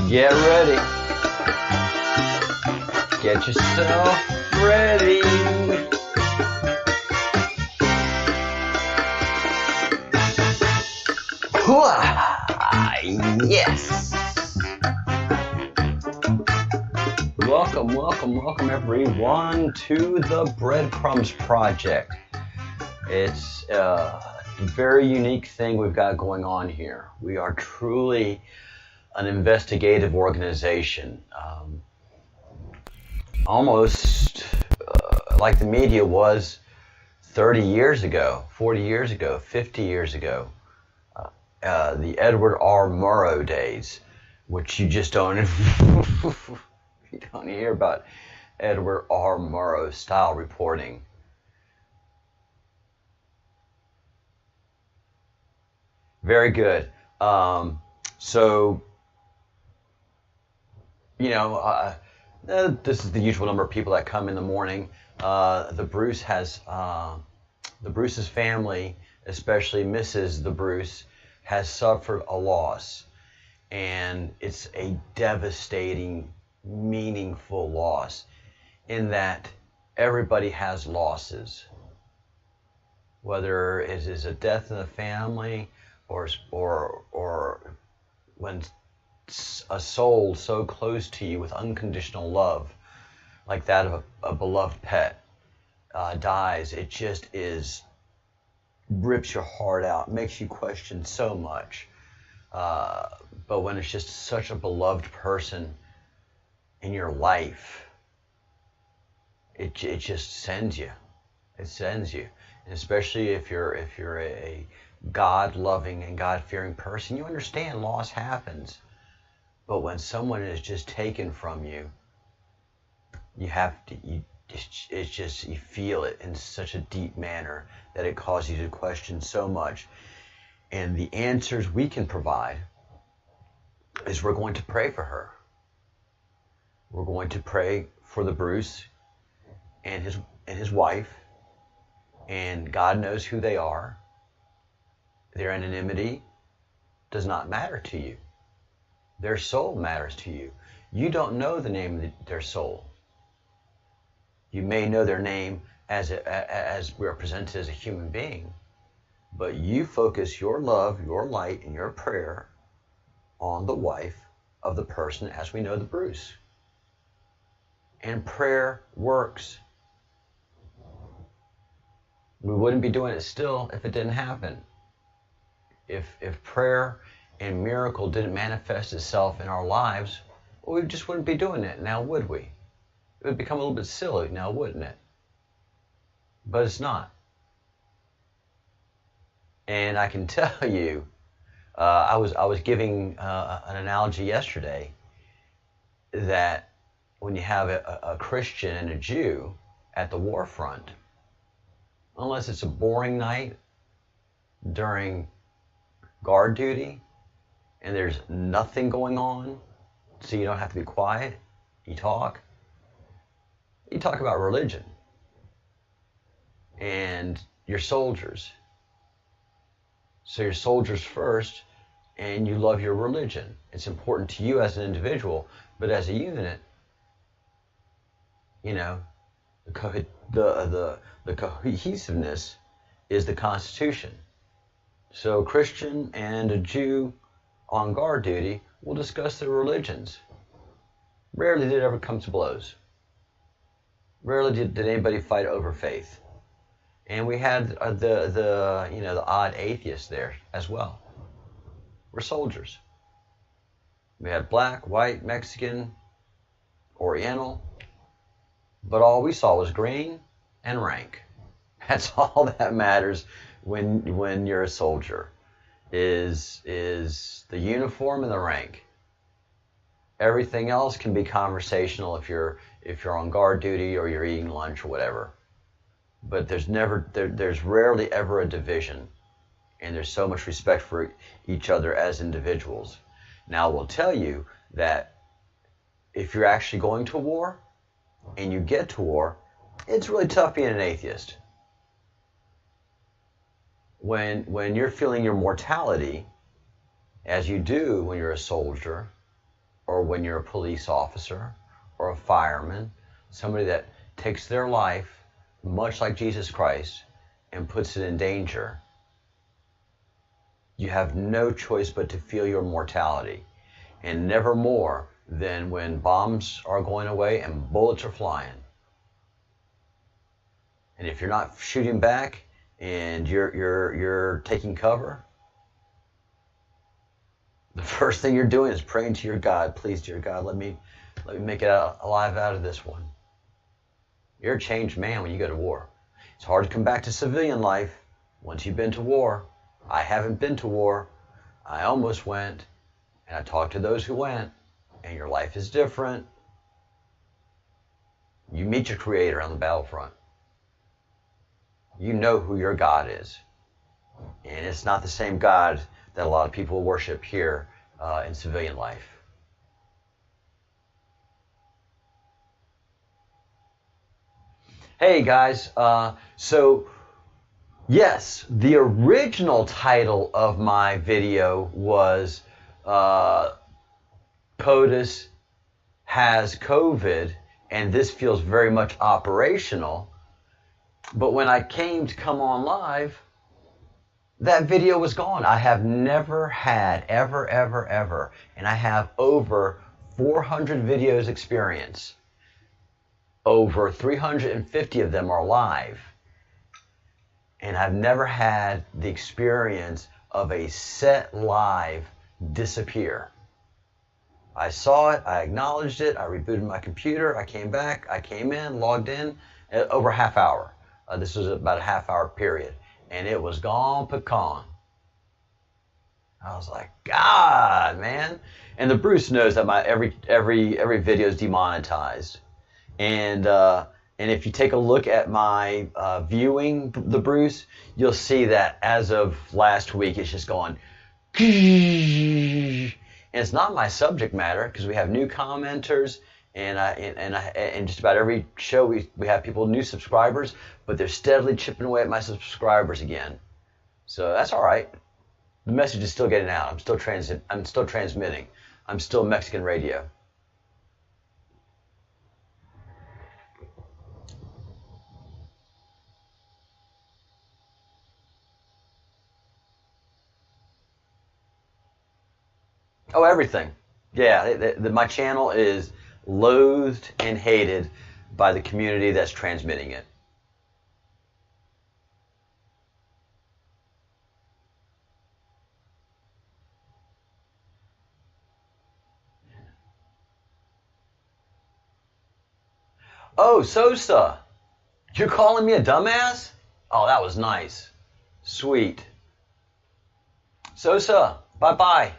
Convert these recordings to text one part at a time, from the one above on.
Get ready. Get yourself ready. Yes. Welcome everyone to the Breadcrumbs Project. It's a very unique thing we've got going on here. We are truly an investigative organization, almost like the media was 30 years ago, 40 years ago, 50 years ago. The Edward R. Murrow days, which you just don't you don't hear about Edward R. Murrow style reporting. Very good. So, you know, this is the usual number of people that come in the morning. The Bruce's family, especially Mrs. the Bruce, has suffered a loss, and it's a devastating, meaningful loss in that everybody has losses, whether it is a death in the family or when a soul so close to you with unconditional love, like that of a beloved pet, dies. It just rips your heart out, makes you question so much. But when it's just such a beloved person in your life, it just sends you. It sends you. And especially if you're a God-loving and God-fearing person, you understand loss happens. But when someone is just taken from you, you feel it in such a deep manner that it causes you to question so much. And the answers we can provide is we're going to pray for her. We're going to pray for the Bruce and his wife, and God knows who they are. Their anonymity does not matter to you. Their soul matters to you. You don't know the name of their soul. You may know their name as represented as a human being, but you focus your love, your light, and your prayer on the wife of the person, as we know, the Bruce. And prayer works. We wouldn't be doing it still if it didn't happen. If prayer and miracle didn't manifest itself in our lives, well, we just wouldn't be doing it now, would we? It would become a little bit silly now, wouldn't it? But it's not. And I can tell you, I was giving an analogy yesterday that when you have a Christian and a Jew at the war front, unless it's a boring night during guard duty and there's nothing going on, so you don't have to be quiet, you talk about religion and your soldiers. So your soldiers first, and you love your religion. It's important to you as an individual, but as a unit, you know, the cohesiveness is the Constitution. So a Christian and a Jew on guard duty will discuss their religions. Rarely did it ever come to blows. Rarely did anybody fight over faith. And we had the odd atheists there as well. We're soldiers. We had black, white, Mexican, Oriental, but all we saw was green and rank. That's all that matters when you're a soldier, is the uniform and the rank. Everything else can be conversational if you're on guard duty or you're eating lunch or whatever. But there's rarely ever a division, and there's so much respect for each other as individuals. Now, I will tell you that if you're actually going to war and you get to war, it's really tough being an atheist. When you're feeling your mortality, as you do when you're a soldier, or when you're a police officer, or a fireman, somebody that takes their life, much like Jesus Christ, and puts it in danger, you have no choice but to feel your mortality. And never more than when bombs are going away and bullets are flying. And if you're not shooting back and you're taking cover, the first thing you're doing is praying to your God, please, dear God, let me make it alive out of this one. You're a changed man when you go to war. It's hard to come back to civilian life once you've been to war. I haven't been to war. I almost went, and I talked to those who went, and your life is different. You meet your Creator on the battlefront. You know who your God is. And it's not the same God that a lot of people worship here in civilian life. Hey guys, so yes, the original title of my video was POTUS has COVID, and this feels very much operational. But when I came to come on live, that video was gone. I have never had, ever, and I have over 400 videos experience. Over 350 of them are live. And I've never had the experience of a set live disappear. I saw it, I acknowledged it, I rebooted my computer, I came back, I came in, logged in, over a half hour. This was about a half hour period. And it was gone pecan. I was like, God, man. And the Bruce knows that my every video is demonetized. And if you take a look at my viewing the Bruce, you'll see that as of last week, it's just going, and it's not my subject matter because we have new commenters, and just about every show we have people, new subscribers, but they're steadily chipping away at my subscribers again. So that's all right. The message is still getting out. I'm still transmitting. I'm still Mexican radio. Oh, everything. Yeah, my channel is loathed and hated by the community that's transmitting it. Oh, Sosa, you're calling me a dumbass? Oh, that was nice. Sweet. Sosa, bye-bye.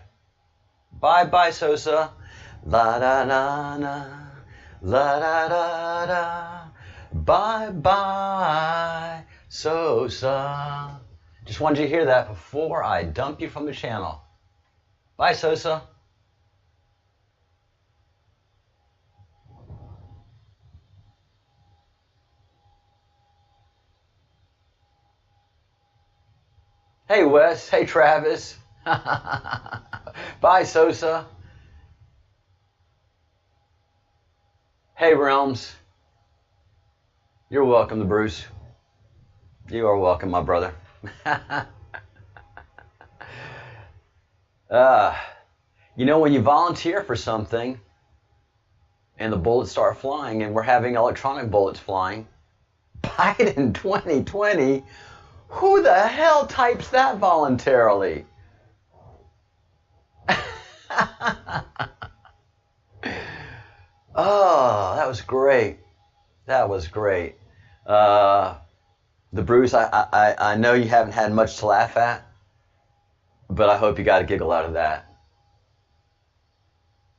Bye-bye, Sosa. La-da-da-da, la-da-da-da, bye-bye, Sosa. Just wanted you to hear that before I dump you from the channel. Bye, Sosa. Hey, Wes. Hey, Travis. Bye, Sosa. Hey, Realms. You're welcome to Bruce. You are welcome, my brother. You know, when you volunteer for something and the bullets start flying, and we're having electronic bullets flying, Biden 2020, who the hell types that voluntarily? Oh, that was great. That was great. The Bruce, I know you haven't had much to laugh at, but I hope you got a giggle out of that.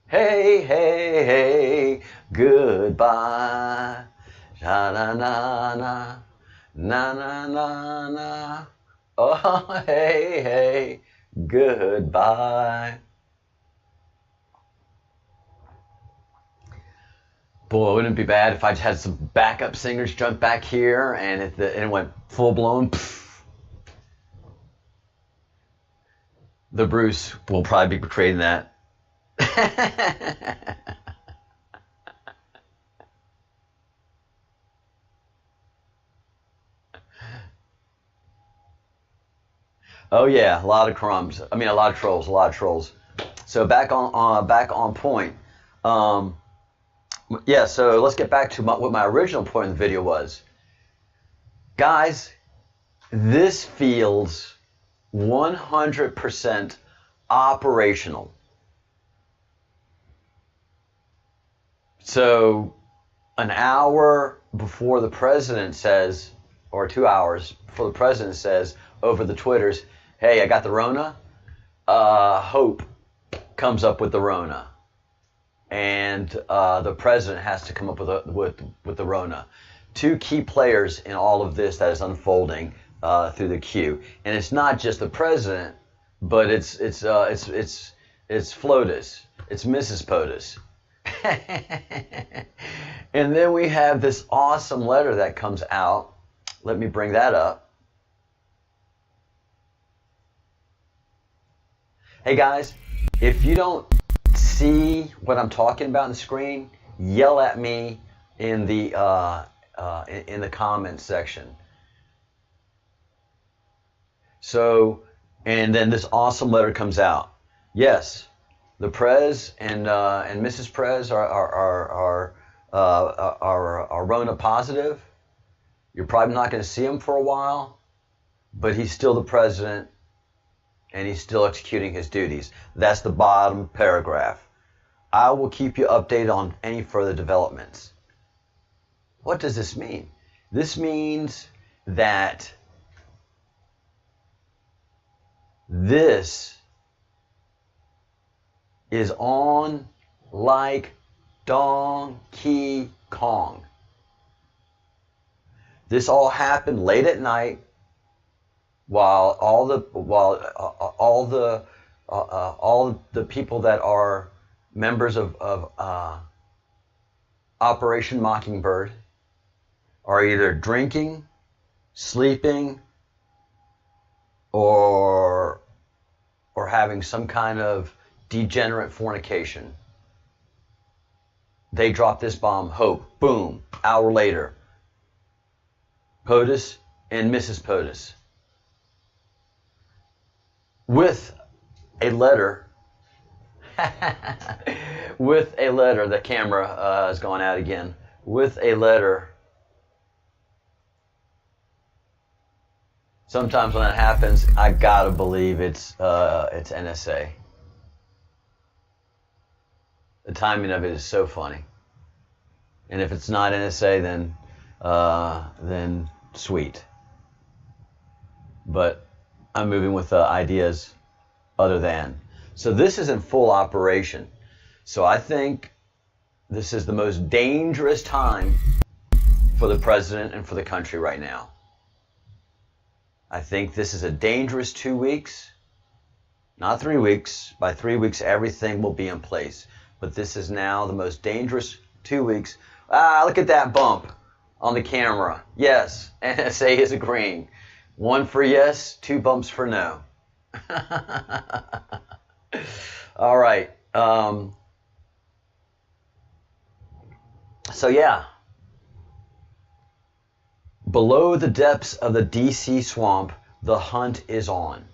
Hey, hey, hey, goodbye. Na-na-na-na, na-na-na-na. Oh, hey, hey, goodbye. Boy, wouldn't it be bad if I just had some backup singers jump back here and it went full blown. The Bruce will probably be creating that. Oh yeah, a lot of crumbs. I mean, a lot of trolls. So back on point. Yeah, so let's get back to what my original point in the video was. Guys, this feels 100% operational. So an hour before the president says, or 2 hours before the president says over the Twitters, hey, I got the Rona, Hope comes up with the Rona. And the president has to come up with the Rona. Two key players in all of this that is unfolding through the queue, and it's not just the president, but it's FLOTUS, it's Mrs. POTUS, and then we have this awesome letter that comes out. Let me bring that up. Hey guys, if you don't see what I'm talking about on the screen, yell at me in the comments section. So, and then this awesome letter comes out. Yes, the Prez and Mrs. Prez are Rona positive. You're probably not going to see him for a while, but he's still the president and he's still executing his duties. That's the bottom paragraph. I will keep you updated on any further developments. What does this mean? This means that this is on like Donkey Kong. This all happened late at night while all the people that are members of Operation Mockingbird are either drinking, sleeping, or having some kind of degenerate fornication. They drop this bomb, hope, boom, hour later. POTUS and Mrs. POTUS. With a letter, the camera has gone out again, with a letter. Sometimes when that happens, I gotta believe it's NSA. The timing of it is so funny. And if it's not NSA, then sweet. But I'm moving with ideas other than. So this is in full operation. So I think this is the most dangerous time for the president and for the country right now. I think this is a dangerous 2 weeks, not 3 weeks. By 3 weeks, everything will be in place. But this is now the most dangerous 2 weeks. Look at that bump on the camera. Yes, NSA is agreeing. 1 for yes, 2 bumps for no. All right. So yeah. Below the depths of the DC swamp, the hunt is on.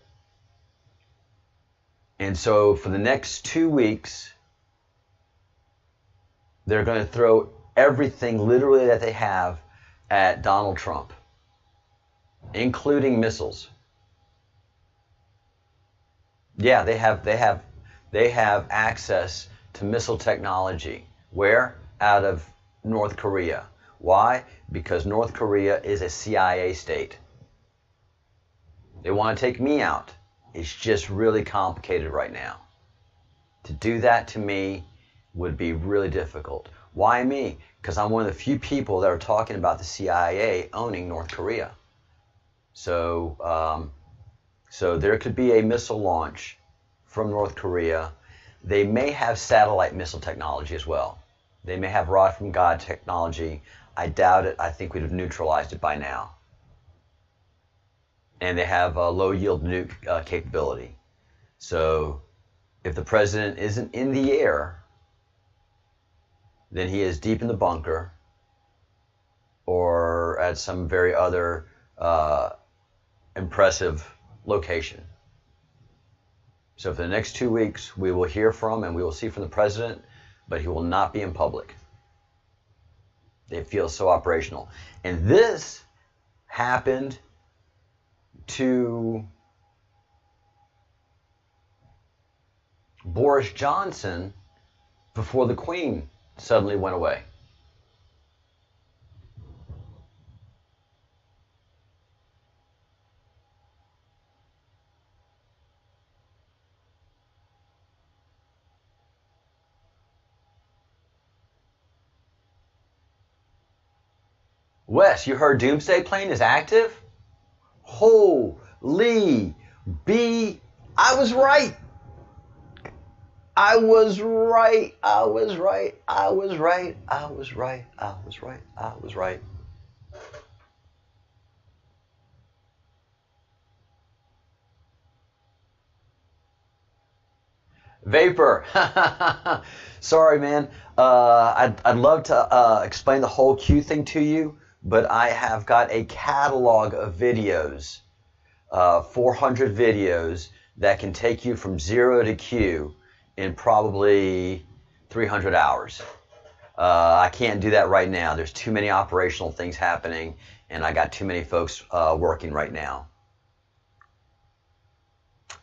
And so for the next 2 weeks, they're going to throw everything literally that they have at Donald Trump, including missiles. Yeah, they have access to missile technology. Where? Out of North Korea. Why? Because North Korea is a CIA state. They want to take me out. It's just really complicated right now. To do that to me would be really difficult. Why me? Because I'm one of the few people that are talking about the CIA owning North Korea. So there could be a missile launch from North Korea. They may have satellite missile technology as well. They may have rod from God technology. I doubt it. I think we'd have neutralized it by now. And they have a low-yield nuke capability. So if the president isn't in the air, then he is deep in the bunker or at some very other impressive location. So for the next 2 weeks, we will hear from and we will see from the president, but he will not be in public. They feel so operational. And this happened to Boris Johnson before the Queen suddenly went away. Wes, you heard Doomsday Plane is active? Holy B. I was right. I was right. I was right. I was right. I was right. I was right. I was right. Vapor. Sorry, man. I'd love to explain the whole Q thing to you, but I have got a catalog of videos, 400 videos that can take you from 0 to Q in probably 300 hours. I can't do that right now. There's too many operational things happening, and I got too many folks working right now.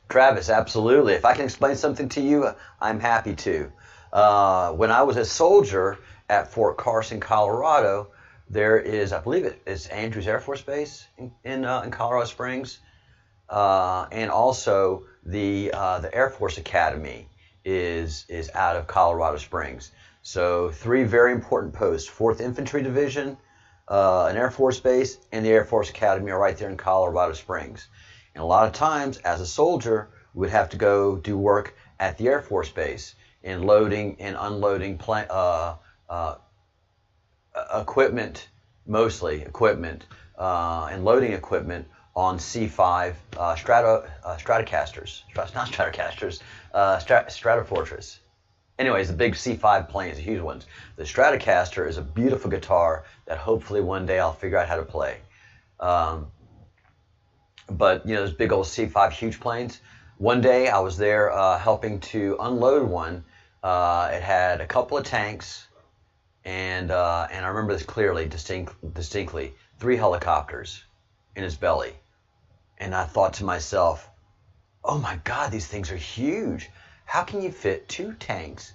Travis, absolutely. If I can explain something to you, I'm happy to. When I was a soldier at Fort Carson, Colorado, there is, I believe it's Andrews Air Force Base in Colorado Springs, and also the Air Force Academy is out of Colorado Springs. So 3 very important posts: 4th Infantry Division, an Air Force Base, and the Air Force Academy are right there in Colorado Springs. And a lot of times, as a soldier, we would have to go do work at the Air Force Base in loading and unloading equipment, mostly equipment, and loading equipment on C5 Stratocasters. Not Stratocasters, Stratofortress. Anyways, the big C5 planes, the huge ones. The Stratocaster is a beautiful guitar that hopefully one day I'll figure out how to play. But, you know, those big old C5 huge planes. One day I was there helping to unload one. It had a couple of tanks, and I remember this clearly, distinctly, 3 helicopters in his belly. And I thought to myself, oh my God, these things are huge. How can you fit 2 tanks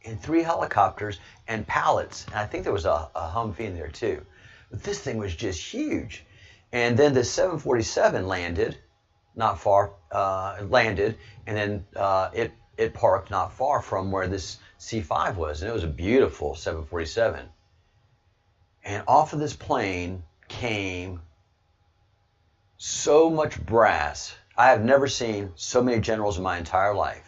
and 3 helicopters and pallets? And I think there was a Humvee in there too. But this thing was just huge. And then the 747 landed, not far, and then it parked not far from where this C5 was. And it was a beautiful 747. And off of this plane came so much brass. I have never seen so many generals in my entire life.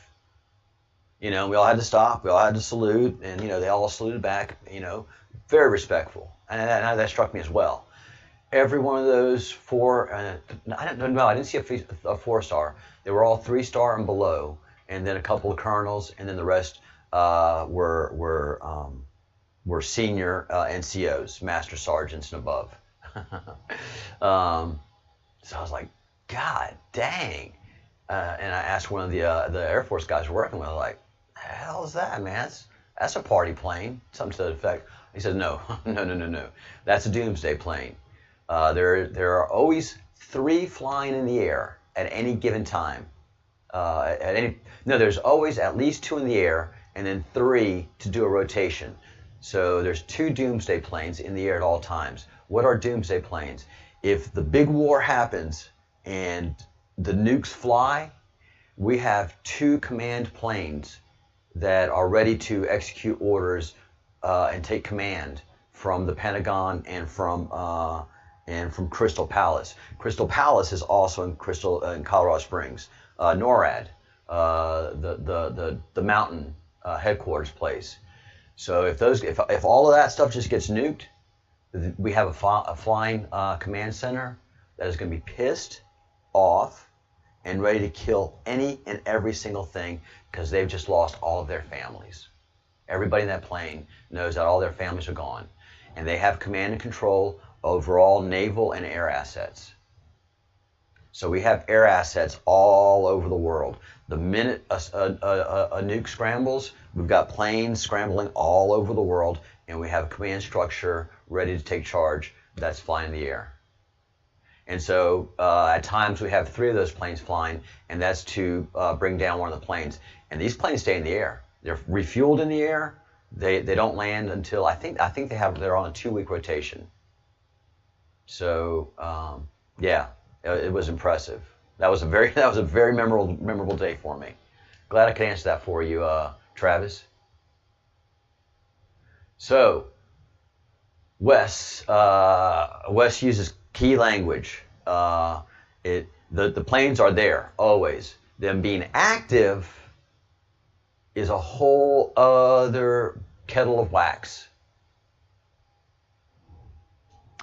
You know, we all had to stop, we all had to salute, and, you know, they all saluted back, you know, very respectful. And that struck me as well. Every one of those 4, I didn't see a 4-star. They were all 3-star and below, and then a couple of colonels, and then the rest were senior NCOs, master sergeants and above. So I was like, God dang. And I asked one of the Air Force guys working with, like, the hell is that, man? That's a party plane, something to that effect. He said, no. That's a doomsday plane. There are always 3 flying in the air at any given time. There's always at least 2 in the air, and then 3 to do a rotation. So there's 2 doomsday planes in the air at all times. What are doomsday planes? If the big war happens and the nukes fly, we have 2 command planes that are ready to execute orders and take command from the Pentagon and from Crystal Palace. Crystal Palace is also in Colorado Springs. NORAD, the mountain headquarters place. So if all of that stuff just gets nuked, we have a flying command center that is going to be pissed off and ready to kill any and every single thing because they've just lost all of their families. Everybody in that plane knows that all their families are gone, and they have command and control over all naval and air assets. So we have air assets all over the world. The minute a nuke scrambles, we've got planes scrambling all over the world, and we have a command structure ready to take charge that's flying in the air. And so at times we have 3 of those planes flying, and that's to bring down one of the planes. And these planes stay in the air. They're refueled in the air. They don't land until I think they're on a 2-week rotation. So yeah, it was impressive. That was a very memorable day for me. Glad I could answer that for you, Travis. So Wes uses key language. The planes are there always. Them being active is a whole other kettle of wax.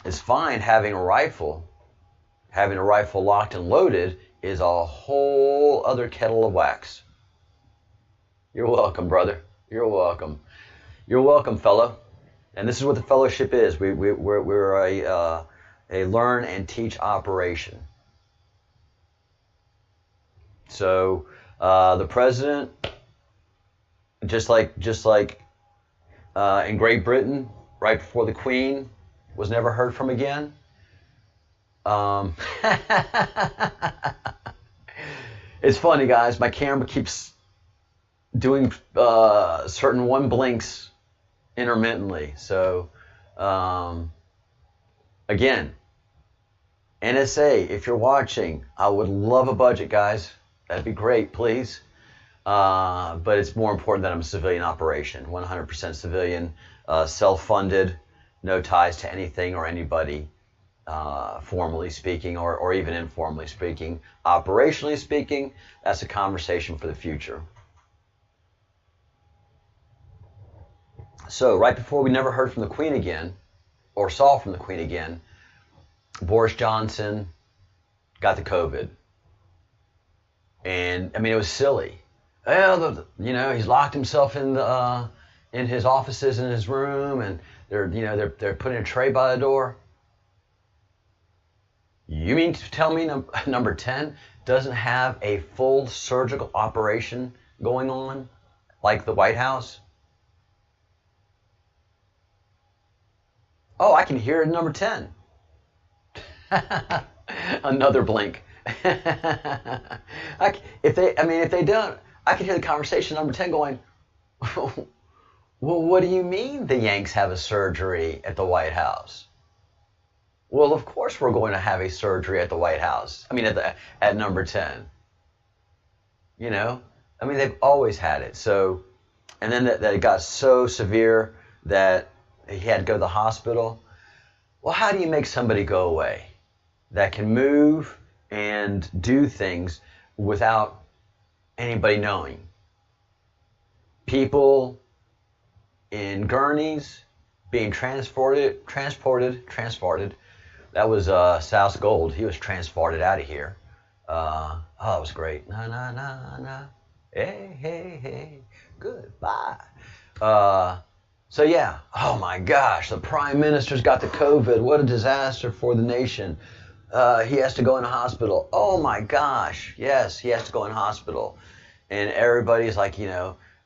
It's fine having a rifle. Having a rifle locked and loaded is a whole other kettle of wax. You're welcome, brother. You're welcome. You're welcome, fellow. And this is what the fellowship is. We're a learn and teach operation. So the president, just like in Great Britain, right before the Queen was never heard from again. It's funny, guys. My camera keeps doing certain one blinks intermittently. So again, NSA, if you're watching, I would love a budget, guys. That'd be great, please. But it's more important that I'm a civilian operation, 100% civilian, self-funded, no ties to anything or anybody, formally speaking or even informally speaking. Operationally speaking, that's a conversation for the future. So right before we never heard from the Queen again, or saw from the Queen again, Boris Johnson got the COVID. And, I mean, it was silly. Well, you know, he's locked himself in his offices in his room, and they're putting a tray by the door. You mean to tell me number 10 doesn't have a full surgical operation going on like the White House? Oh, I can hear it in number 10. Another blink. If they don't, I can hear the conversation number 10 going, well, what do you mean the Yanks have a surgery at the White House? Well, of course we're going to have a surgery at the White House. I mean, at number 10. You know? I mean, they've always had it. So, and then that it got so severe that he had to go to the hospital. Well, how do you make somebody go away that can move and do things without anybody knowing? People in gurneys being transported. That was South Gold. He was transported out of here. Oh, that was great. Na, na, na, na. Hey, hey, hey. Goodbye. So, yeah. Oh, my gosh. The Prime Minister's got the COVID. What a disaster for the nation. He has to go in a hospital. Oh, my gosh. Yes, he has to go in a hospital. And everybody's like,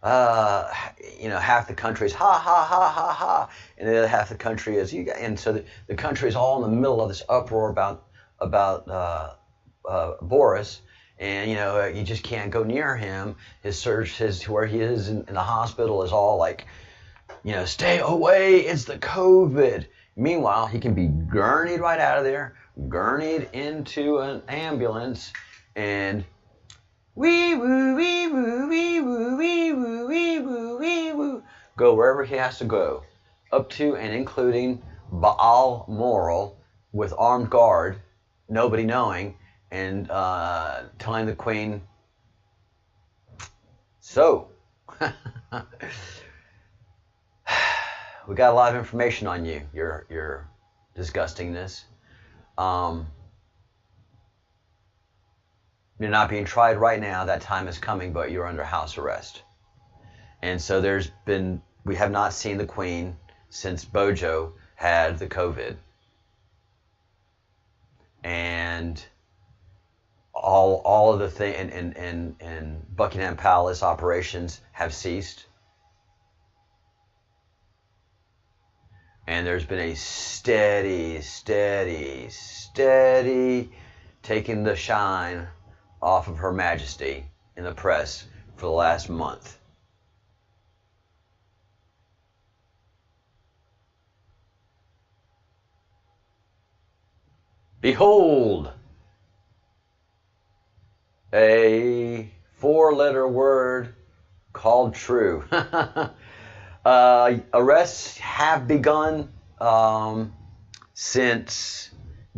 half the country is ha, ha, ha, ha, ha. And the other half the country is, and so the country is all in the middle of this uproar about Boris. And, you just can't go near him. Where he is in the hospital is all like, stay away, it's the COVID. Meanwhile, he can be gurneyed right out of there, gurneyed into an ambulance, and wee woo, wee woo, wee woo, wee woo, wee woo, wee woo, go wherever he has to go, up to and including Baal Moral with armed guard, nobody knowing, and telling the Queen, so, we got a lot of information on you, your disgustingness. You're not being tried right now. That time is coming, but you're under house arrest. And so we have not seen the Queen since Bojo had the COVID. And all of the thing and Buckingham Palace operations have ceased. And there's been a steady taking the shine off of Her Majesty in the press for the last month. Behold, a 4-letter word called true. Arrests have begun since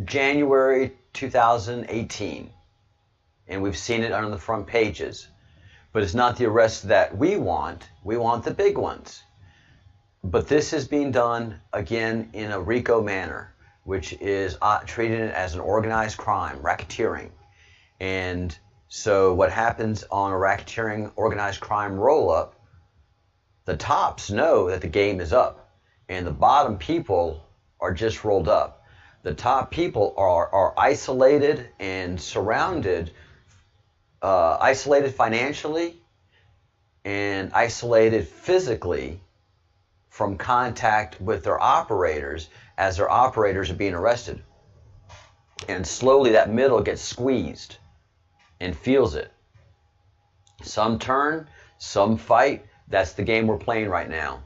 January 2018. And we've seen it on the front pages. But it's not the arrests that we want. We want the big ones. But this is being done, again, in a RICO manner, which is treating it as an organized crime, racketeering. And so what happens on a racketeering organized crime roll-up, the tops know that the game is up. And the bottom people are just rolled up. The top people are isolated and surrounded, isolated financially and isolated physically from contact with their operators as their operators are being arrested. And slowly that middle gets squeezed and feels it. Some turn, some fight. That's the game we're playing right now.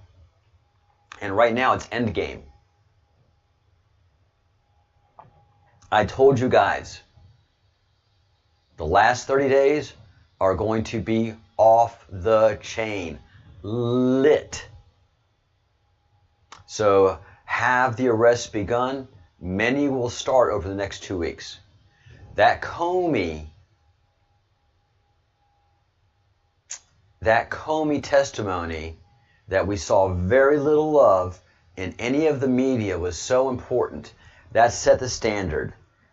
And right now it's end game. I told you guys, the last 30 days are going to be off the chain, lit. So have the arrests begun? Many will start over the next 2 weeks. That Comey testimony that we saw very little of in any of the media was so important. That set the standard.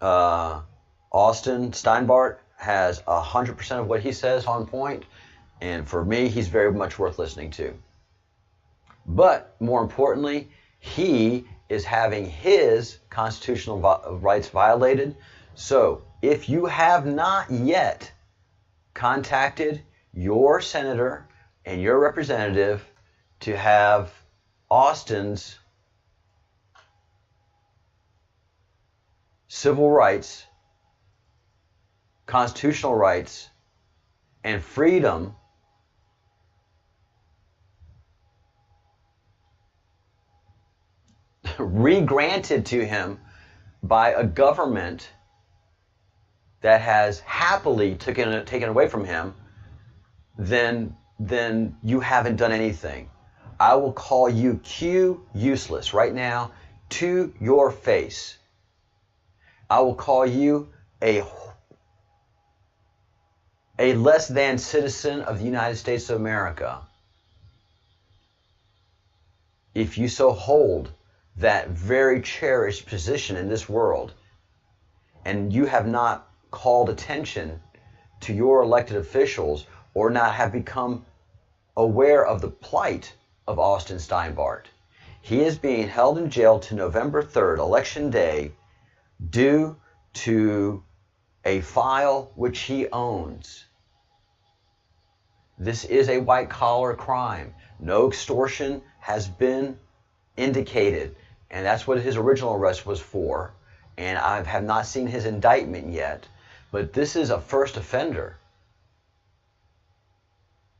Austin Steinbart has 100% of what he says on point, and for me, he's very much worth listening to. But more importantly, he is having his constitutional rights violated. So if you have not yet contacted your senator and your representative to have Austin's civil rights, constitutional rights, and freedom re-granted to him by a government that has happily taken away from him, then you haven't done anything. I will call you Q useless right now to your face. I will call you a less than citizen of the United States of America if you so hold that very cherished position in this world, and you have not called attention to your elected officials or not have become aware of the plight of Austin Steinbart. He is being held in jail to November 3rd, Election Day, due to a file which he owns. This is a white-collar crime. No extortion has been indicated, and that's what his original arrest was for. And I have not seen his indictment yet, but this is a first offender.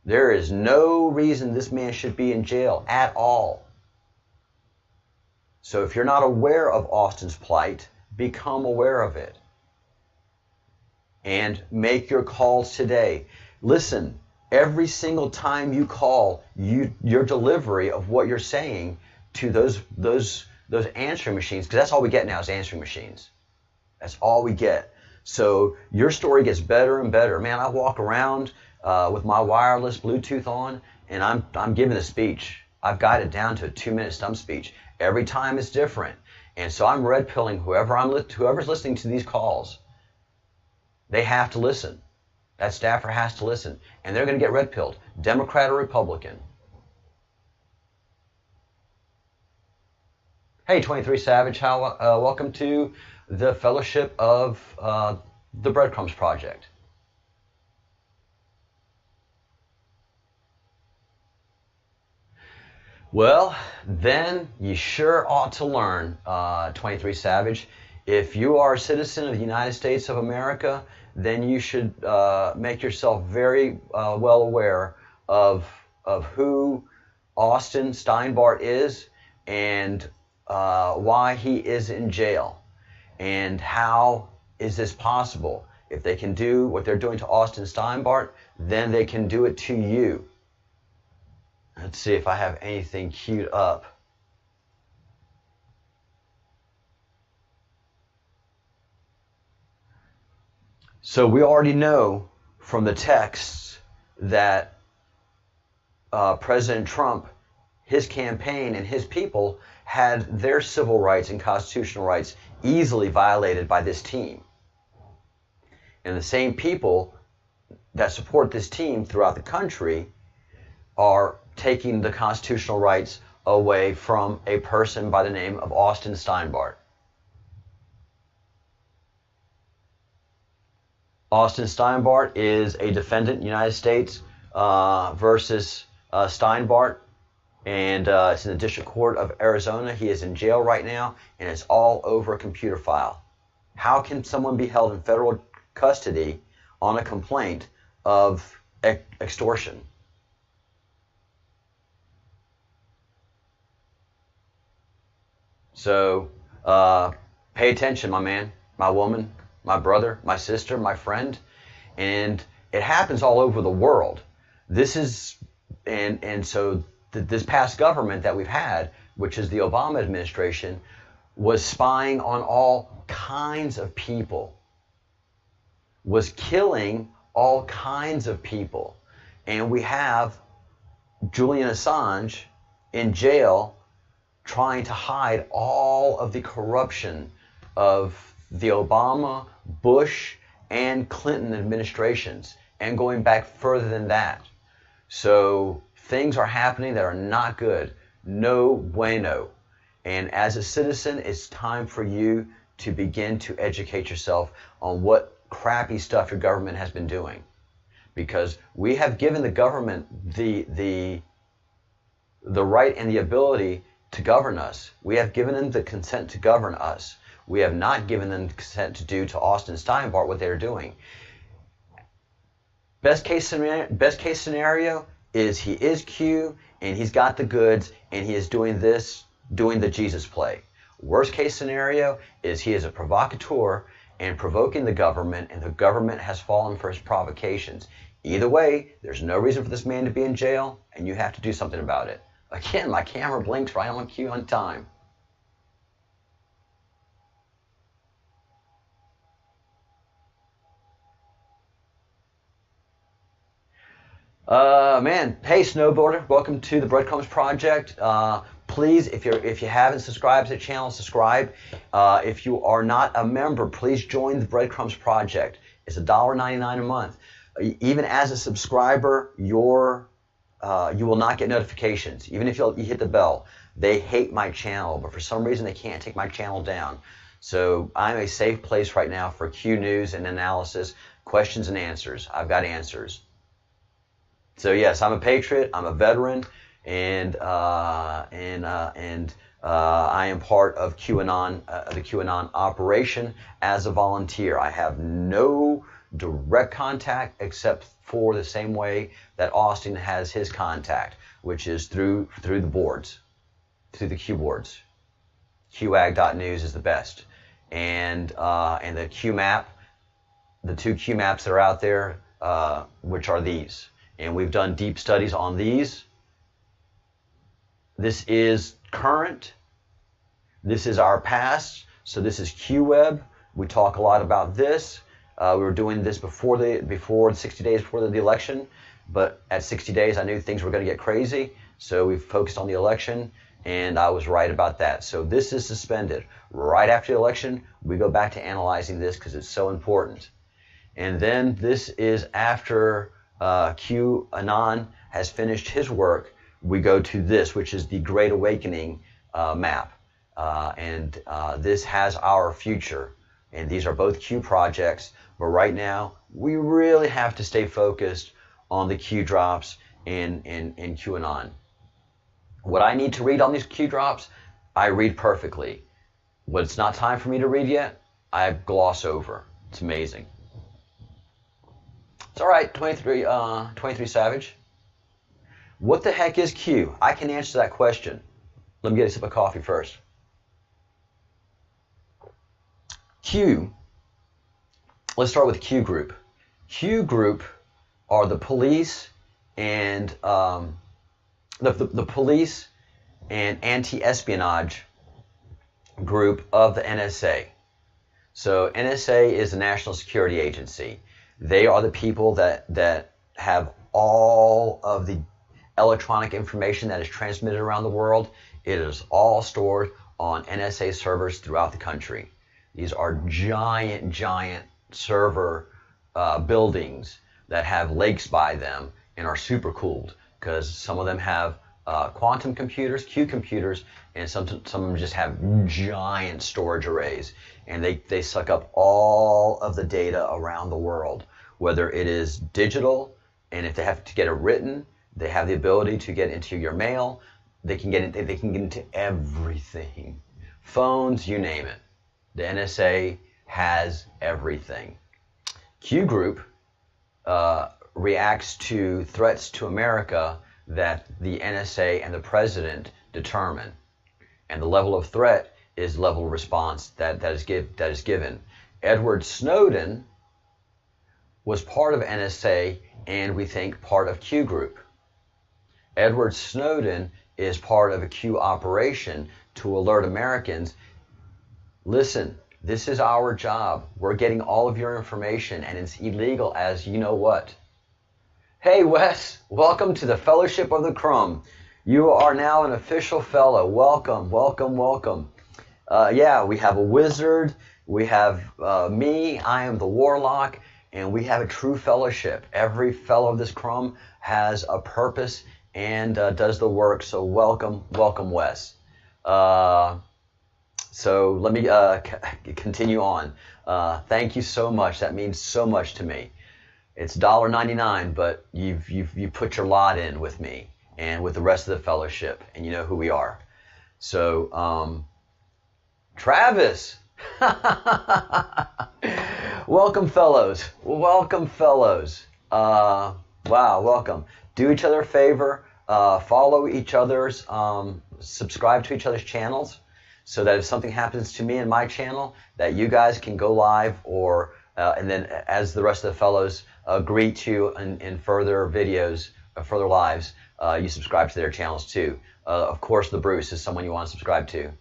There is no reason this man should be in jail at all. So if you're not aware of Austin's plight, become aware of it. And make your calls today. Listen, every single time you call, your delivery of what you're saying to those answering machines, because that's all we get now is answering machines. That's all we get. So your story gets better and better. Man, I walk around with my wireless Bluetooth on, and I'm giving a speech. I've got it down to a 2-minute stump speech. Every time it's different. And so I'm red pilling whoever's listening to these calls. They have to listen. That staffer has to listen. And they're going to get red pilled, Democrat or Republican. Hey, 23 Savage, welcome to the Fellowship of the Breadcrumbs Project. Well, then you sure ought to learn, 23 Savage. If you are a citizen of the United States of America, then you should make yourself very well aware of who Austin Steinbart is and why he is in jail. And how is this possible? If they can do what they're doing to Austin Steinbart, then they can do it to you. Let's see if I have anything queued up. So we already know from the texts that President Trump, his campaign, and his people had their civil rights and constitutional rights easily violated by this team. And the same people that support this team throughout the country are taking the constitutional rights away from a person by the name of Austin Steinbart. Austin Steinbart is a defendant, United States versus Steinbart, and it's in the District Court of Arizona. He is in jail right now, and it's all over a computer file. How can someone be held in federal custody on a complaint of extortion? So pay attention, my man, my woman, my brother, my sister, my friend. And it happens all over the world. This is, and so this past government that we've had, which is the Obama administration, was spying on all kinds of people, was killing all kinds of people. And we have Julian Assange in jail trying to hide all of the corruption of the Obama, Bush, and Clinton administrations, and going back further than that. So things are happening that are not good. No bueno. And as a citizen, it's time for you to begin to educate yourself on what crappy stuff your government has been doing. Because we have given the government the right and the ability to govern us. We have given them the consent to govern us. We have not given them the consent to do to Austin Steinbart what they're doing. Best case scenario is he is Q and he's got the goods and he is doing the Jesus play. Worst case scenario is he is a provocateur and provoking the government, and the government has fallen for his provocations. Either way, there's no reason for this man to be in jail, and you have to do something about it. Again, my camera blinks right on cue on time. Man, hey snowboarder, welcome to the Breadcrumbs Project. Please, if you haven't subscribed to the channel, subscribe. If you are not a member, please join the Breadcrumbs Project. It's $1.99 a month. Even as a subscriber, you will not get notifications. Even if you hit the bell, they hate my channel, but for some reason they can't take my channel down. So I'm a safe place right now for Q news and analysis, questions and answers. I've got answers. So yes, I'm a patriot. I'm a veteran, and I am part of QAnon, the QAnon operation as a volunteer. I have no direct contact except for the same way that Austin has his contact, which is through the boards, through the Q boards. QAG.news is the best, and the Q map, the two Q maps that are out there, which are these. And we've done deep studies on these. This is current. This is our past. So this is QWeb. We talk a lot about this. We were doing this before 60 days before the election. But at 60 days, I knew things were going to get crazy. So we focused on the election, and I was right about that. So this is suspended. Right after the election, we go back to analyzing this because it's so important. And then this is after QAnon has finished his work. We go to this, which is the Great Awakening map. This has our future. And these are both Q projects. But right now, we really have to stay focused on the Q drops in QAnon. What I need to read on these Q drops, I read perfectly. What it's not time for me to read yet, I gloss over. It's amazing. It's all right, 23 Savage. What the heck is Q? I can answer that question. Let me get a sip of coffee first. Q, let's start with Q group. Q group are the police and the police and anti-espionage group of the NSA. So NSA is the National Security Agency. They are the people that have all of the electronic information that is transmitted around the world. It is all stored on NSA servers throughout the country. These are giant server buildings that have lakes by them and are super cooled because some of them have quantum computers, Q computers, and some of them just have giant storage arrays. And they suck up all of the data around the world, whether it is digital, and if they have to get it written, they have the ability to get into your mail. They can get into everything. Phones, you name it. The NSA has everything. Q Group reacts to threats to America that the NSA and the president determine. And the level of threat is level of response that is given. Edward Snowden was part of NSA and we think part of Q Group. Edward Snowden is part of a Q operation to alert Americans, listen, this is our job. We're getting all of your information and it's illegal as you know what. Hey Wes, welcome to the Fellowship of the Crumb. You are now an official fellow. Welcome, welcome, welcome. Yeah, we have a wizard. We have me, I am the Warlock, and we have a true fellowship. Every fellow of this crumb has a purpose and does the work. So welcome, welcome, Wes. So let me continue on. Thank you so much. That means so much to me. It's $1.99, but you've put your lot in with me and with the rest of the fellowship, and you know who we are. So, Travis, welcome, fellows. Welcome, fellows. Wow, welcome. Do each other a favor. Follow each other's. Subscribe to each other's channels, so that if something happens to me in my channel, that you guys can go live, or and then as the rest of the fellows greet you in further videos, further lives, you subscribe to their channels too. Of course, the Bruce is someone you want to subscribe to.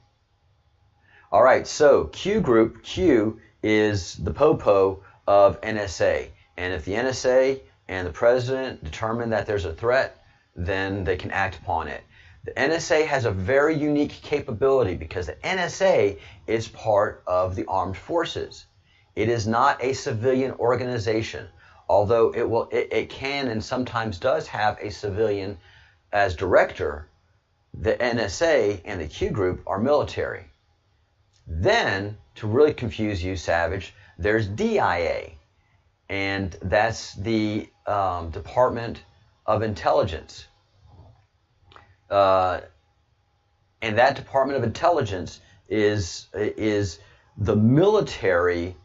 All right, so Q group, Q is the popo of NSA, and if the NSA and the president determine that there's a threat, then they can act upon it. The NSA has a very unique capability because the NSA is part of the armed forces. It is not a civilian organization, although it can and sometimes does have a civilian as director. The NSA and the Q group are military. Then, to really confuse you, Savage, there's DIA, and that's the Department of Intelligence. And that Department of Intelligence is the military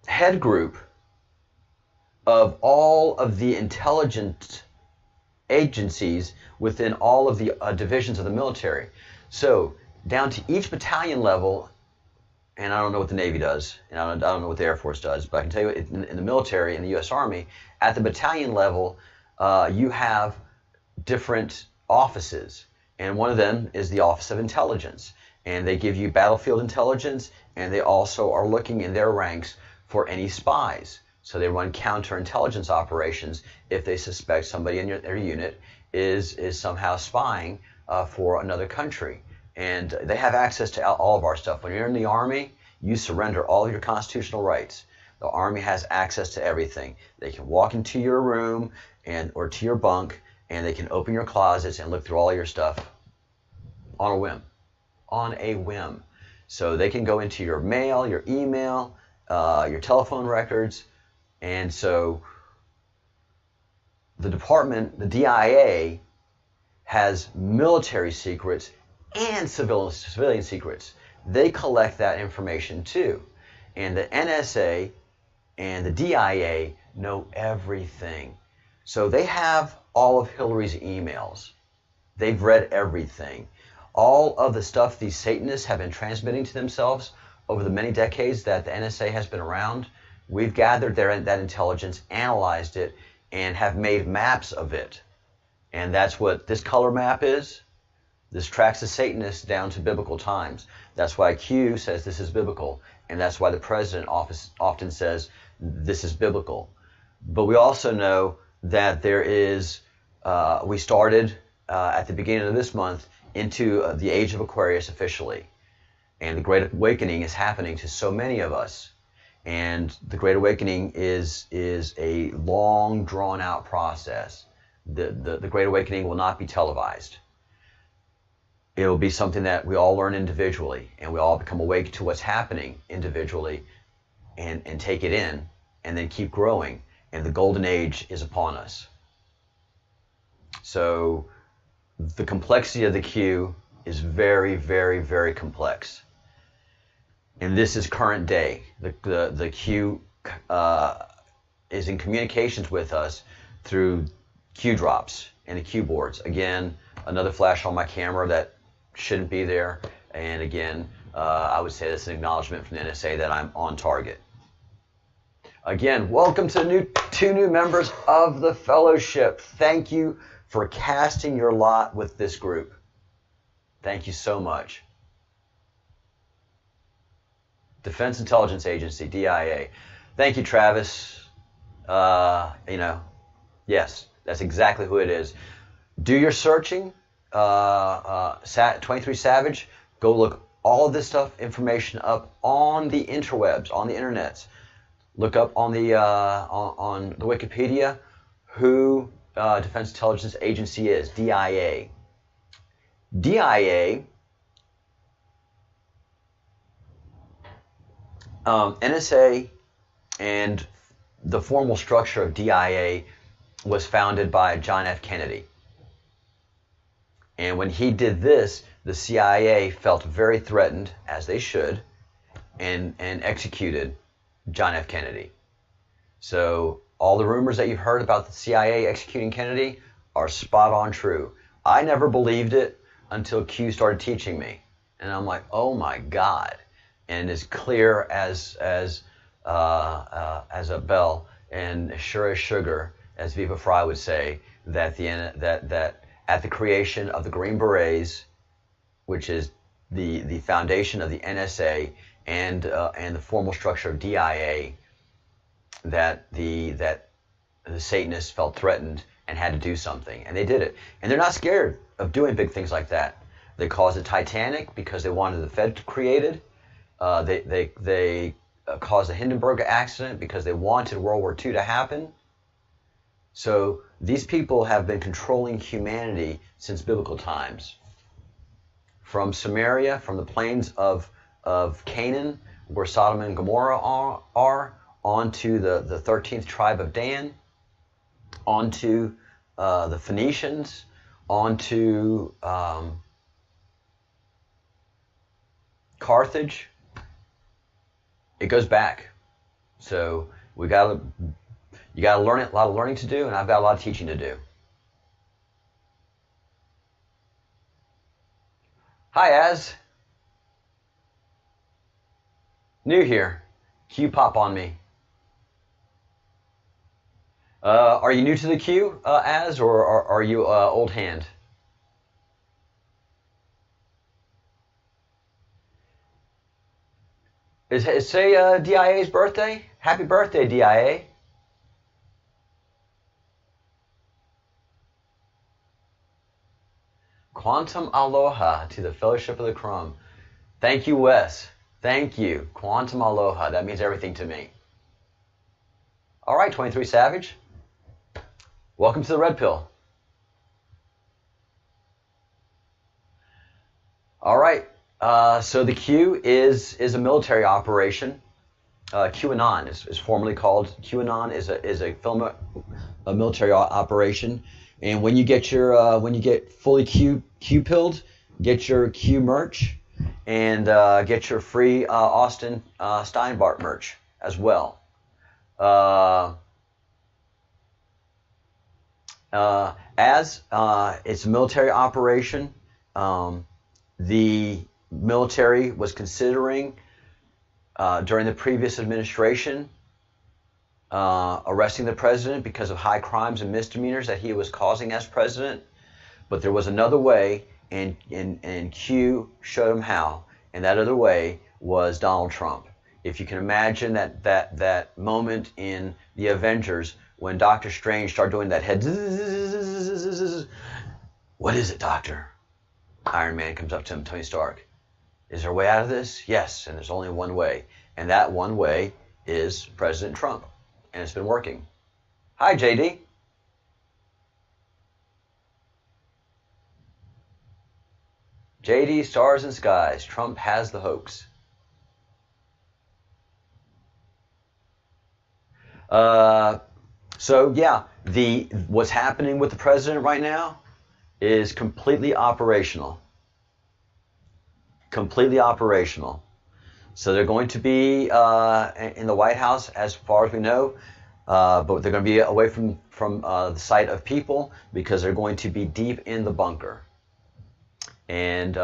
head group of all of the intelligence agencies within all of the divisions of the military. So down to each battalion level, and I don't know what the Navy does, and I don't know what the Air Force does, but I can tell you in the military, in the U.S. Army, at the battalion level, you have different offices, and one of them is the Office of Intelligence, and they give you battlefield intelligence, and they also are looking in their ranks for any spies. So they run counterintelligence operations if they suspect somebody in their unit is somehow spying for another country. And they have access to all of our stuff. When you're in the Army, you surrender all of your constitutional rights. The Army has access to everything. They can walk into your room or to your bunk, and they can open your closets and look through all your stuff on a whim. On a whim. So they can go into your mail, your email, your telephone records. And so the department, the DIA, has military secrets and civilian secrets. They collect that information too. And the NSA and the DIA know everything. So they have all of Hillary's emails. They've read everything. All of the stuff these Satanists have been transmitting to themselves over the many decades that the NSA has been around, we've gathered that intelligence, analyzed it, and have made maps of it. And that's what this color map is. This tracks the Satanists down to biblical times. That's why Q says this is biblical, and that's why the president often says this is biblical. But we also know that there is, we started at the beginning of this month into the age of Aquarius officially. And the Great Awakening is happening to so many of us. And the Great Awakening is a long, drawn-out process. The Great Awakening will not be televised. It will be something that we all learn individually, and we all become awake to what's happening individually and take it in, and then keep growing. And the Golden Age is upon us. So the complexity of the Q is very, very, very complex. And this is current day. The Q is in communications with us through Q drops and the Q boards. Again, another flash on my camera that shouldn't be there. And again, I would say that's an acknowledgement from the NSA that I'm on target. Again, welcome to two new members of the fellowship. Thank you for casting your lot with this group. Thank you so much. Defense Intelligence Agency, DIA. Thank you, Travis. Yes, that's exactly who it is. Do your searching. 23 Savage, go look all of this information up on the interwebs, on the internets. Look up on the Wikipedia who Defense Intelligence Agency is, DIA. DIA, NSA, and the formal structure of DIA was founded by John F. Kennedy. And when he did this, the CIA felt very threatened, as they should, and executed John F. Kennedy. So all the rumors that you've heard about the CIA executing Kennedy are spot on true. I never believed it until Q started teaching me. And I'm like, oh my God. And as clear as a bell and sure as sugar, as Viva Fry would say, that at the creation of the Green Berets, which is the foundation of the NSA and the formal structure of DIA, that the Satanists felt threatened and had to do something, and they did it. And they're not scared of doing big things like that. They caused the Titanic because they wanted the Fed created. They caused the Hindenburg accident because they wanted World War II to happen. So these people have been controlling humanity since biblical times. From Samaria, from the plains of Canaan, where Sodom and Gomorrah are onto the 13th tribe of Dan, onto the Phoenicians, onto Carthage. It goes back. So you got to learn it, a lot of learning to do, and I've got a lot of teaching to do. Hi, Az. New here. Q pop on me. Are you new to the Q, Az, or are you old hand? Say DIA's birthday? Happy birthday, DIA. Quantum aloha to the Fellowship of the Crumb. Thank you, Wes. Thank you. Quantum aloha. That means everything to me. All right, 23 Savage. Welcome to the Red Pill. All right. So the Q is a military operation. QAnon is formerly called. QAnon is a military operation. And when you get fully Q-pilled, get your Q merch and get your free Austin Steinbart merch as well. As it's a military operation, the military was considering during the previous administration arresting the president because of high crimes and misdemeanors that he was causing as president, but there was another way, and Q showed him how, and that other way was Donald Trump. If you can imagine that moment in the Avengers when Doctor Strange started doing that head, what is it, Doctor? Iron Man comes up to him, Tony Stark. Is there a way out of this? Yes, and there's only one way, and that one way is President Trump. And it's been working. Hi, JD. JD, stars and skies. Trump has the hoax. So yeah, what's happening with the president right now is completely operational. Completely operational. So they're going to be in the White House, as far as we know, but they're going to be away from the sight of people because they're going to be deep in the bunker. And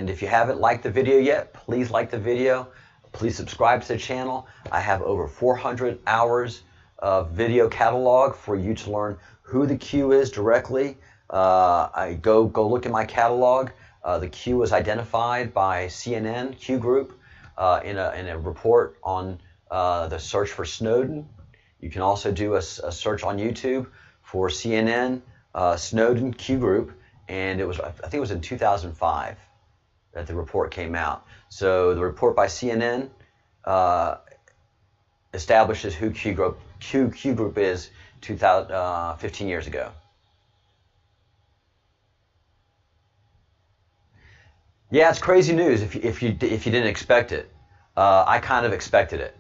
if you haven't liked the video yet, please like the video. Please subscribe to the channel. I have over 400 hours of video catalog for you to learn who the Q is directly. I go look at my catalog. The Q was identified by CNN Q Group. In a report on the search for Snowden. You can also do a search on YouTube for CNN Snowden Q Group, and I think it was in 2005 that the report came out. So the report by CNN establishes who Q Group is 15 years ago. Yeah, it's crazy news if you didn't expect it. I kind of expected it.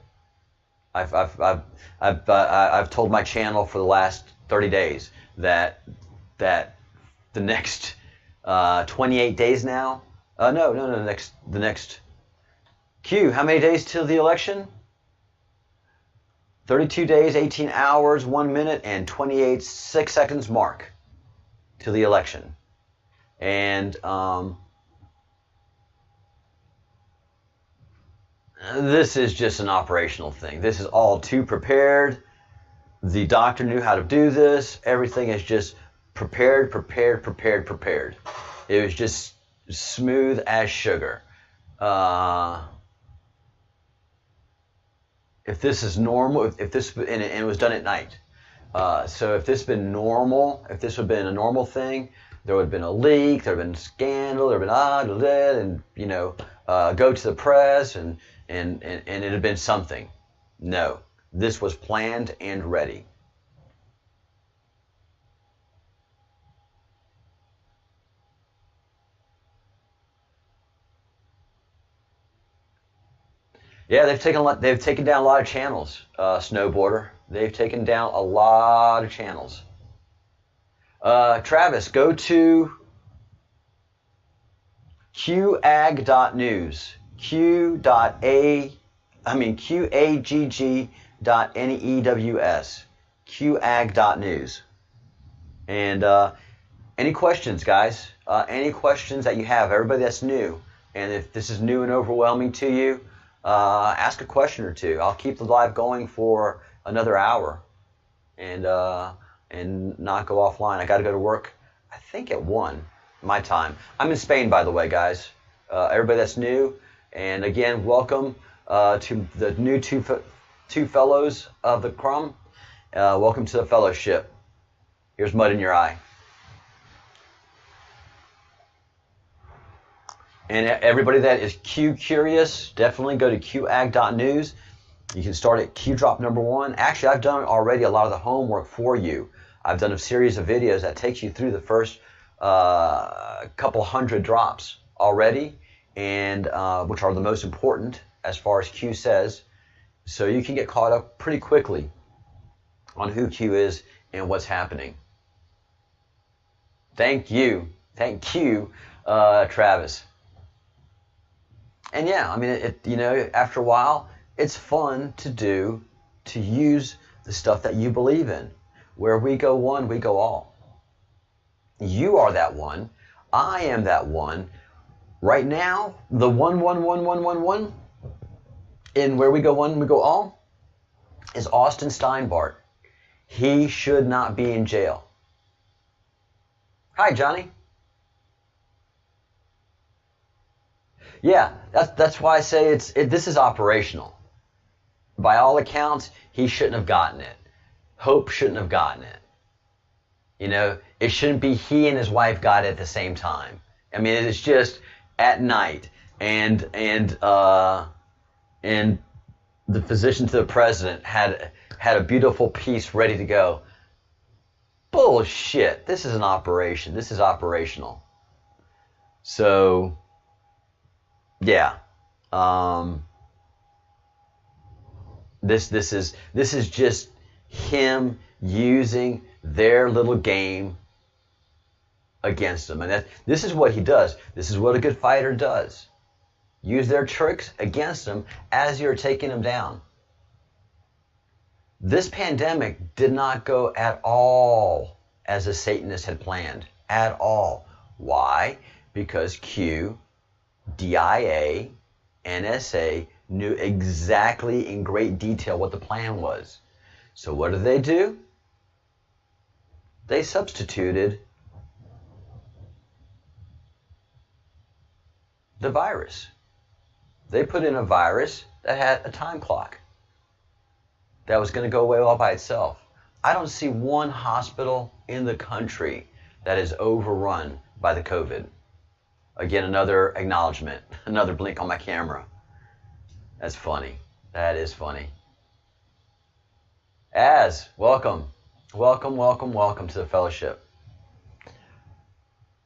I've told my channel for the last 30 days that the next 28 days now. The next Q. How many days till the election? 32 days, 18 hours, 1 minute, and 6 seconds mark to the election. And this is just an operational thing. This is all too prepared. The doctor knew how to do this. Everything is just prepared. It was just smooth as sugar. If this is normal, and it was done at night. So if this had been normal, if this would have been a normal thing, there would have been a leak, there would have been scandal, there would have been and go to the press and it had been something. No, this was planned and ready. Yeah, they've taken down a lot of channels, Snowboarder. They've taken down a lot of channels. Travis, go to qag.news. qagg.news. qag.news. And any questions, guys? Any questions that you have? Everybody that's new, and if this is new and overwhelming to you, ask a question or two. I'll keep the live going for another hour, and not go offline. I got to go to work, I think at 1 my time. I'm in Spain, by the way, guys. Everybody that's new, and again, welcome to the new two fellows of the Crumb. Welcome to the fellowship. Here's mud in your eye. And everybody that is Q curious, definitely go to qag.news. You can start at Q drop number 1. Actually, I've done already a lot of the homework for you. I've done a series of videos that takes you through the first couple hundred drops already, and which are the most important as far as Q says. So you can get caught up pretty quickly on who Q is and what's happening. Thank you, Travis. And yeah, I mean, after a while, it's fun to use the stuff that you believe in. Where we go one, we go all. You are that one. I am that one. Right now, the 11111 in where we go one, we go all is Austin Steinbart. He should not be in jail. Hi, Johnny. Yeah, that's why I say this is operational. By all accounts, he shouldn't have gotten it. Hope shouldn't have gotten it. It shouldn't be he and his wife got it at the same time. I mean, it's just at night, and the physician to the president had a beautiful piece ready to go. Bullshit. This is an operation. This is operational. So, yeah. This is just him using their little game against them. And this is what he does. This is what a good fighter does. Use their tricks against them as you're taking them down. This pandemic did not go at all as a Satanist had planned. At all. Why? Because Q, DIA, NSA knew exactly in great detail what the plan was. So what did they do? They substituted the virus. They put in a virus that had a time clock that was going to go away all by itself. I don't see one hospital in the country that is overrun by the COVID. Again, another acknowledgement, another blink on my camera. That's funny. That is funny. Welcome. Welcome to the fellowship.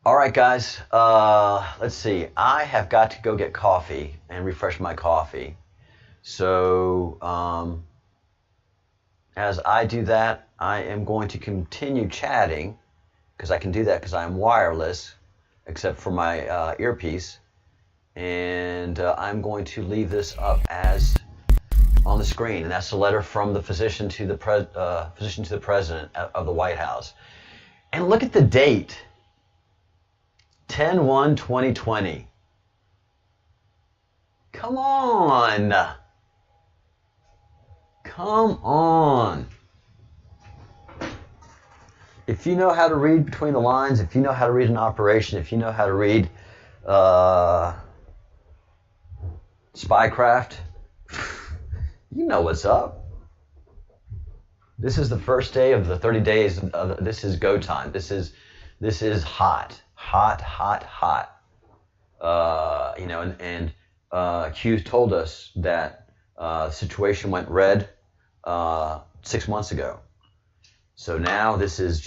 All right, guys. Let's see. I have got to go get coffee and refresh my coffee. So as I do that, I am going to continue chatting, because I can do that because I'm wireless, except for my earpiece. And I'm going to leave this up as on the screen, and that's the letter from the physician to the president of the White House. And look at the date, 10/1/2020. Come on. If you know how to read between the lines, if you know how to read an operation, if you know how to read spycraft, you know what's up. This is the first day of the 30 days. This is go time. This is hot. Hughes told us that the situation went red 6 months ago. So now this is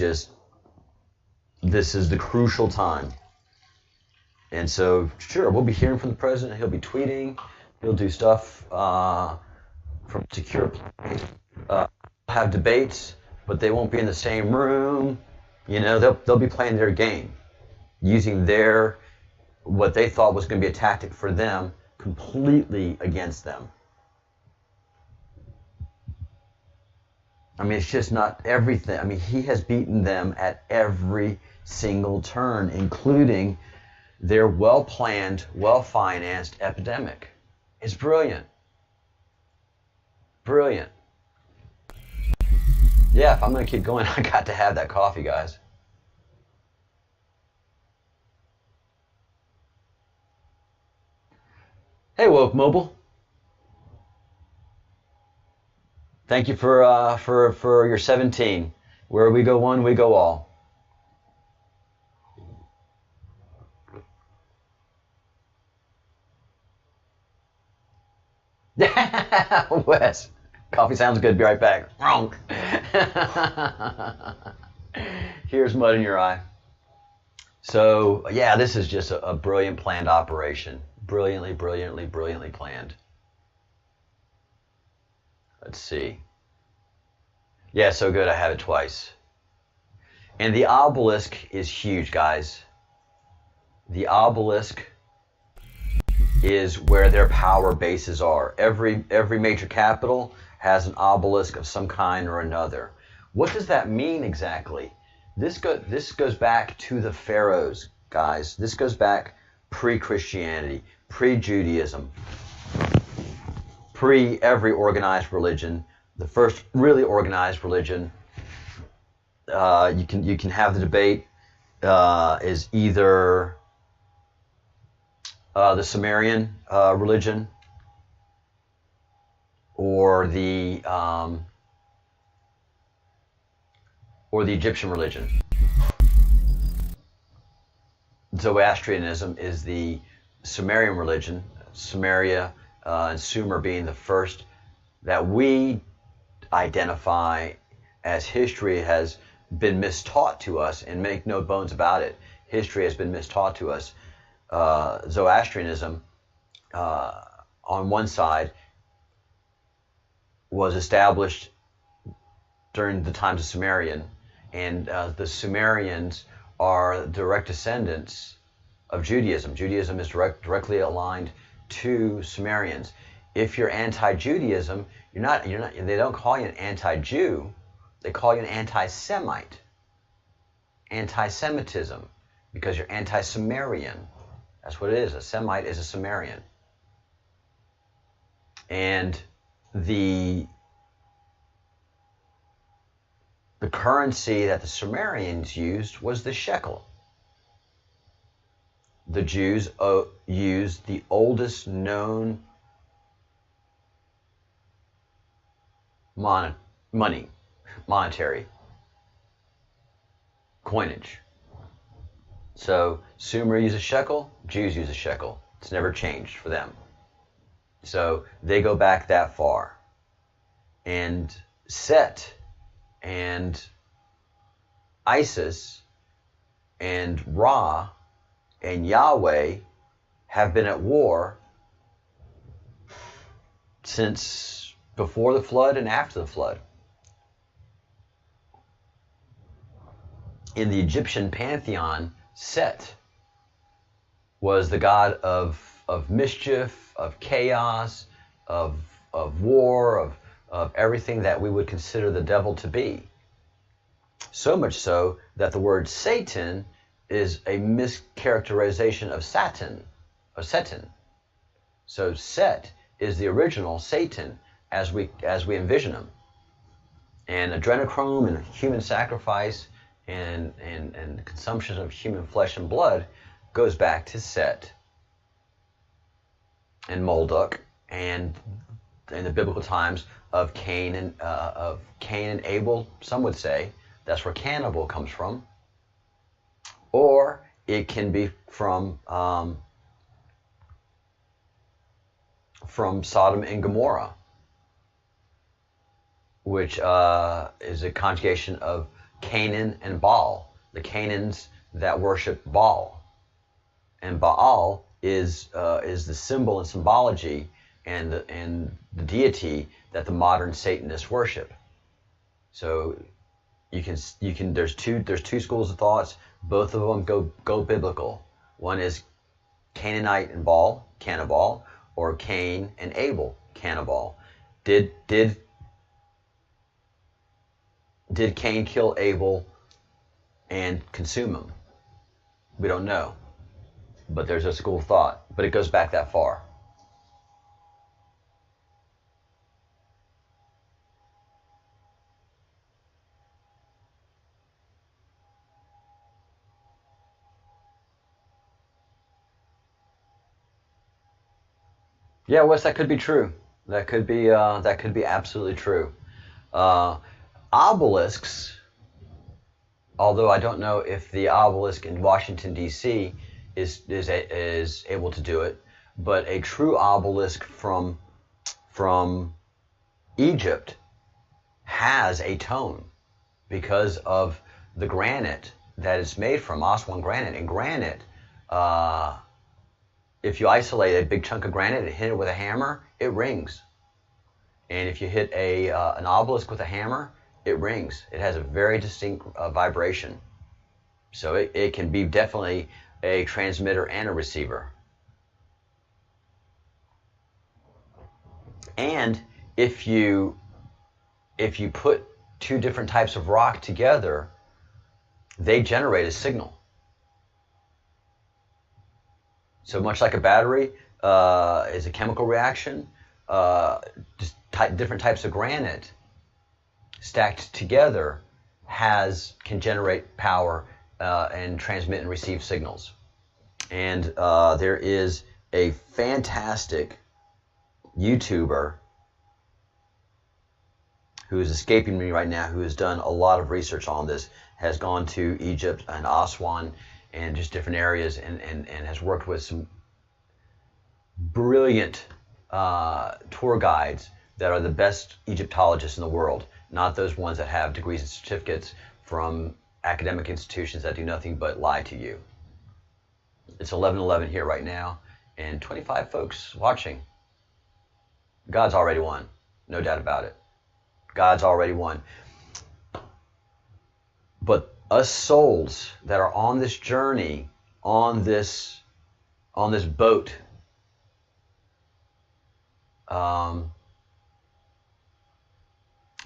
the crucial time. And so, sure, we'll be hearing from the president. He'll be tweeting. He'll do stuff from secure place. Have debates, but they won't be in the same room. You know, they'll be playing their game, using what they thought was going to be a tactic for them, completely against them. I mean, it's just not everything. I mean, he has beaten them at every single turn, including their well-planned, well-financed epidemic. It's brilliant. Brilliant. Yeah, if I'm going to keep going, I got to have that coffee, guys. Hey, Woke Mobile. Thank you for your 17. Where we go one, we go all. Wes, coffee sounds good. Be right back. Wrong. Here's mud in your eye. So yeah, this is just a brilliant planned operation. Brilliantly planned. Let's see. Yeah, so good. I have it twice. And the obelisk is huge, guys. The obelisk is where their power bases are. Every major capital has an obelisk of some kind or another. What does that mean exactly? This goes back to the pharaohs, guys. This goes back pre-Christianity, pre-Judaism, pre-every organized religion. The first really organized religion, you can have the debate, is either the Sumerian religion or the Egyptian religion. Zoroastrianism is the Sumerian religion, Sumeria and Sumer being the first that we identify as history has been mistaught to us, and make no bones about it. History has been mistaught to us. Zoroastrianism, on one side, was established during the times of Sumerian, and the Sumerians are direct descendants of Judaism. Judaism is directly aligned to Sumerians. If you're anti-Judaism, you're not. They don't call you an anti-Jew. They call you an anti-Semite. Anti-Semitism, because you're anti-Sumerian. That's what it is. A Semite is a Sumerian. And the currency that the Sumerians used was the shekel. The Jews used the oldest known monetary coinage. So Sumer uses shekel, Jews use a shekel. It's never changed for them. So they go back that far. And Set and Isis and Ra and Yahweh have been at war since before the flood and after the flood. In the Egyptian pantheon, Set was the god of mischief, of chaos, of war, of everything that we would consider the devil to be. So much so that the word Satan is a mischaracterization of Satan. So Set is the original Satan as we envision him. And adrenochrome and human sacrifice and consumption of human flesh and blood goes back to Set and Marduk and in the biblical times of Cain and Abel. Some would say that's where cannibal comes from, or it can be from Sodom and Gomorrah, which is a conjugation of Canaan and Baal, the Canaans that worship Baal. And Baal is the symbol and symbology and the deity that the modern Satanists worship. So you can there's two schools of thoughts. Both of them go biblical. One is Canaanite and Baal, cannibal, or Cain and Abel, cannibal. Did Cain kill Abel and consume him? We don't know. But there's a school of thought. But it goes back that far. Yeah, Wes, that could be true. That could be absolutely true. Obelisks, although I don't know if the obelisk in Washington D.C. is able to do it, but a true obelisk from Egypt has a tone because of the granite that it's made from, Aswan granite. And granite, if you isolate a big chunk of granite and hit it with a hammer, it rings. And if you hit an obelisk with a hammer, it rings. It has a very distinct vibration. So it can be definitely a transmitter and a receiver. And if you put two different types of rock together, they generate a signal. So much like a battery is a chemical reaction, just different types of granite stacked together can generate power and transmit and receive signals. And there is a fantastic YouTuber who is escaping me right now, who has done a lot of research on this, has gone to Egypt and Aswan and just different areas and has worked with some brilliant tour guides that are the best Egyptologists in the world, not those ones that have degrees and certificates from academic institutions that do nothing but lie to you. It's 11:11 here right now, and 25 folks watching. God's already won, no doubt about it. God's already won. But us souls that are on this journey, on this boat,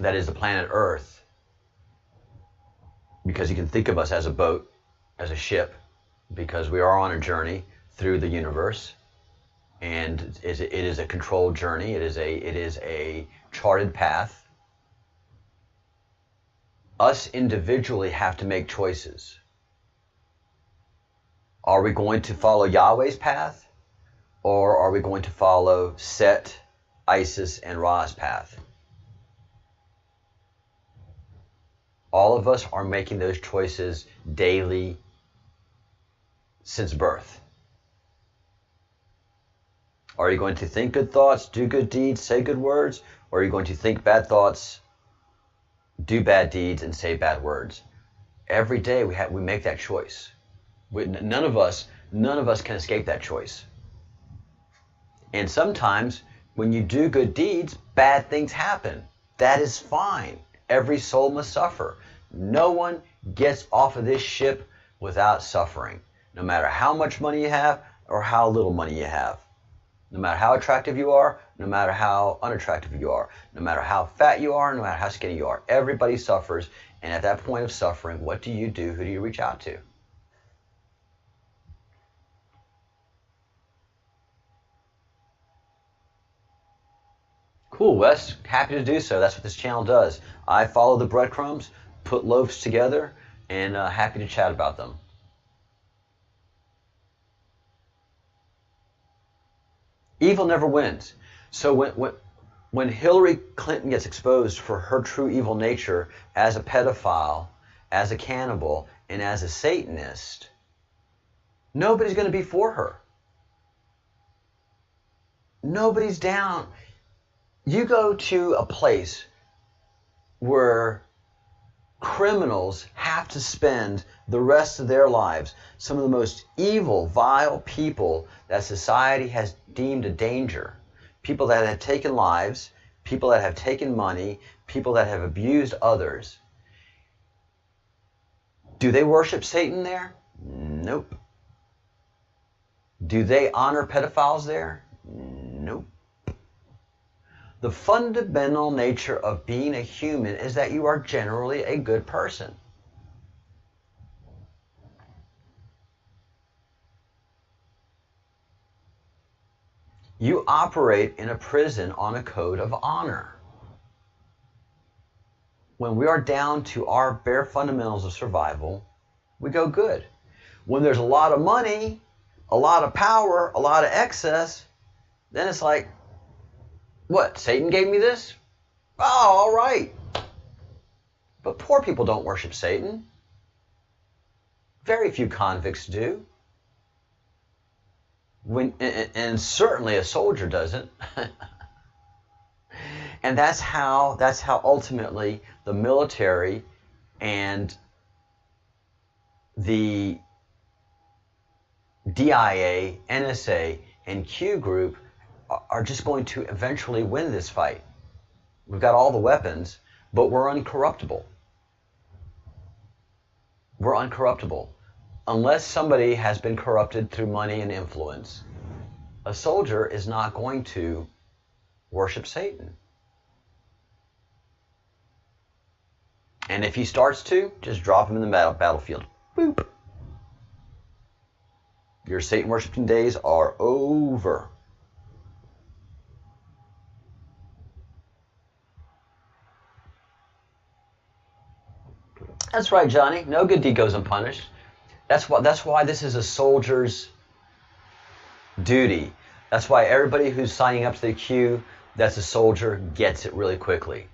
that is the planet Earth, because you can think of us as a boat, as a ship, because we are on a journey through the universe, and it is a controlled journey. It is a charted path. Us individually have to make choices. Are we going to follow Yahweh's path, or are we going to follow Set, Isis, and Ra's path? All of us are making those choices daily, since birth. Are you going to think good thoughts, do good deeds, say good words? Or are you going to think bad thoughts, do bad deeds, and say bad words? Every day we make that choice. None of us can escape that choice. And sometimes when you do good deeds, bad things happen. That is fine. Every soul must suffer. No one gets off of this ship without suffering, no matter how much money you have or how little money you have. No matter how attractive you are, no matter how unattractive you are, no matter how fat you are, no matter how skinny you are, everybody suffers. And at that point of suffering, what do you do? Who do you reach out to? Cool, Wes. Happy to do so. That's what this channel does. I follow the breadcrumbs, put loaves together, and happy to chat about them. Evil never wins. So when Hillary Clinton gets exposed for her true evil nature as a pedophile, as a cannibal, and as a Satanist, nobody's going to be for her. Nobody's down. You go to a place where criminals have to spend the rest of their lives, some of the most evil, vile people that society has deemed a danger, people that have taken lives, people that have taken money, people that have abused others. Do they worship Satan there? Nope. Do they honor pedophiles there? Nope. The fundamental nature of being a human is that you are generally a good person. You operate in a prison on a code of honor. When we are down to our bare fundamentals of survival, we go good. When there's a lot of money, a lot of power, a lot of excess, then it's like, what, Satan gave me this? Oh, all right. But poor people don't worship Satan. Very few convicts do. And certainly a soldier doesn't. And that's how ultimately the military and the DIA, NSA, and Q group are just going to eventually win this fight. We've got all the weapons, but we're uncorruptible. We're uncorruptible. Unless somebody has been corrupted through money and influence, a soldier is not going to worship Satan. And if he starts to, just drop him in the battlefield. Boop. Your Satan worshiping days are over. That's right, Johnny. No good deed goes unpunished. That's why this is a soldier's duty. That's why everybody who's signing up to the queue that's a soldier gets it really quickly.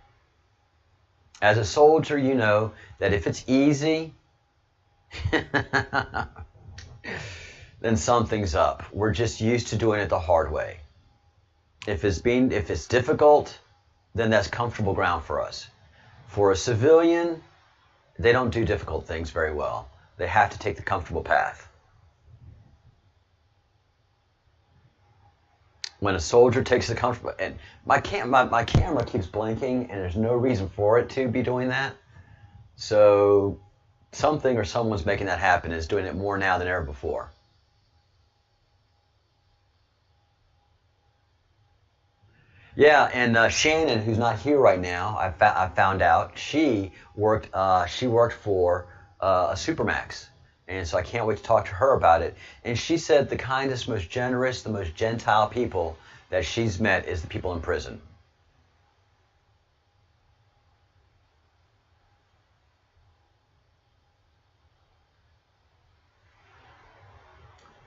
As a soldier, you know that if it's easy, then something's up. We're just used to doing it the hard way. If it's difficult, then that's comfortable ground for us. For a civilian, they don't do difficult things very well. They have to take the comfortable path. When a soldier takes the comfortable, and my camera keeps blinking, and there's no reason for it to be doing that. So something or someone's making that happen, is doing it more now than ever before. Yeah, and Shannon, who's not here right now, I found out she worked for a Supermax, and so I can't wait to talk to her about it. And she said the kindest, most generous, the most gentile people that she's met is the people in prison.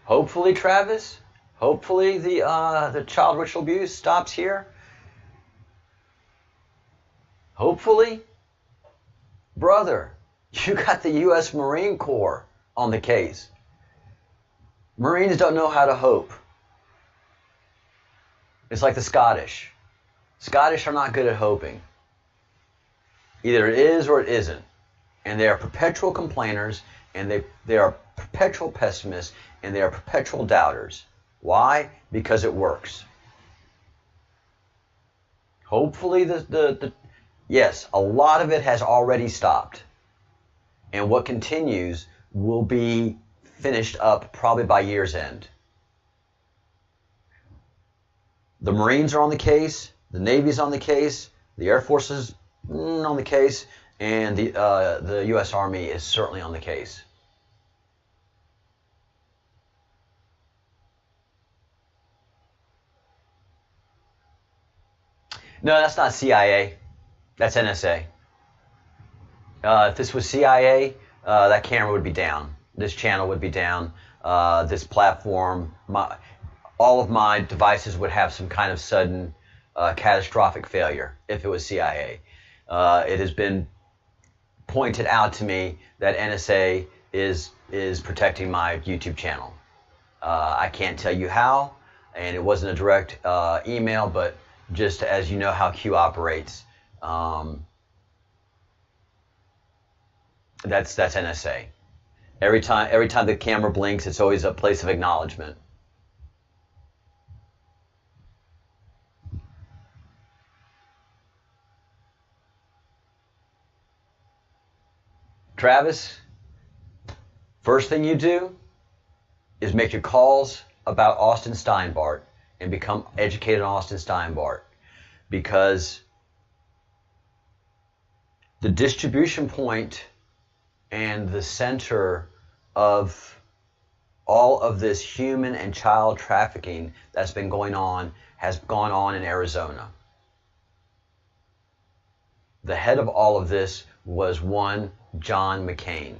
Hopefully, Travis, hopefully the child ritual abuse stops here. Hopefully, brother, you got the U.S. Marine Corps on the case. Marines don't know how to hope. It's like the Scottish. Scottish are not good at hoping. Either it is or it isn't. And they are perpetual complainers, and they are perpetual pessimists, and they are perpetual doubters. Why? Because it works. Hopefully, yes, a lot of it has already stopped. And what continues will be finished up probably by year's end. The Marines are on the case, the Navy's on the case, the Air Force is on the case, and the U.S. Army is certainly on the case. No, that's not CIA. That's NSA. If this was CIA, that camera would be down. This channel would be down. This platform, all of my devices would have some kind of sudden catastrophic failure if it was CIA. It has been pointed out to me that NSA is protecting my YouTube channel. I can't tell you how, and it wasn't a direct email, but just as you know how Q operates, that's NSA. Every time the camera blinks, it's always a place of acknowledgement. Travis, first thing you do is make your calls about Austin Steinbart and become educated on Austin Steinbart, because the distribution point and the center of all of this human and child trafficking that's been going on has gone on in Arizona. The head of all of this was one John McCain.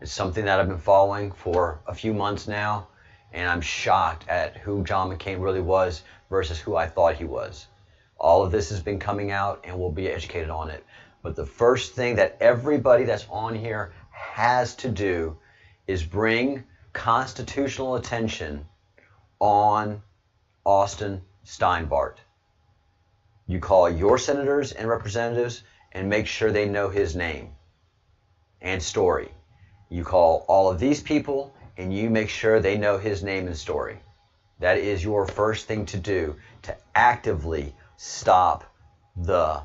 It's something that I've been following for a few months now, and I'm shocked at who John McCain really was versus who I thought he was. All of this has been coming out, and we'll be educated on it. But the first thing that everybody that's on here has to do is bring constitutional attention on Austin Steinbart. You call your senators and representatives and make sure they know his name and story. You call all of these people and you make sure they know his name and story. That is your first thing to do to actively stop the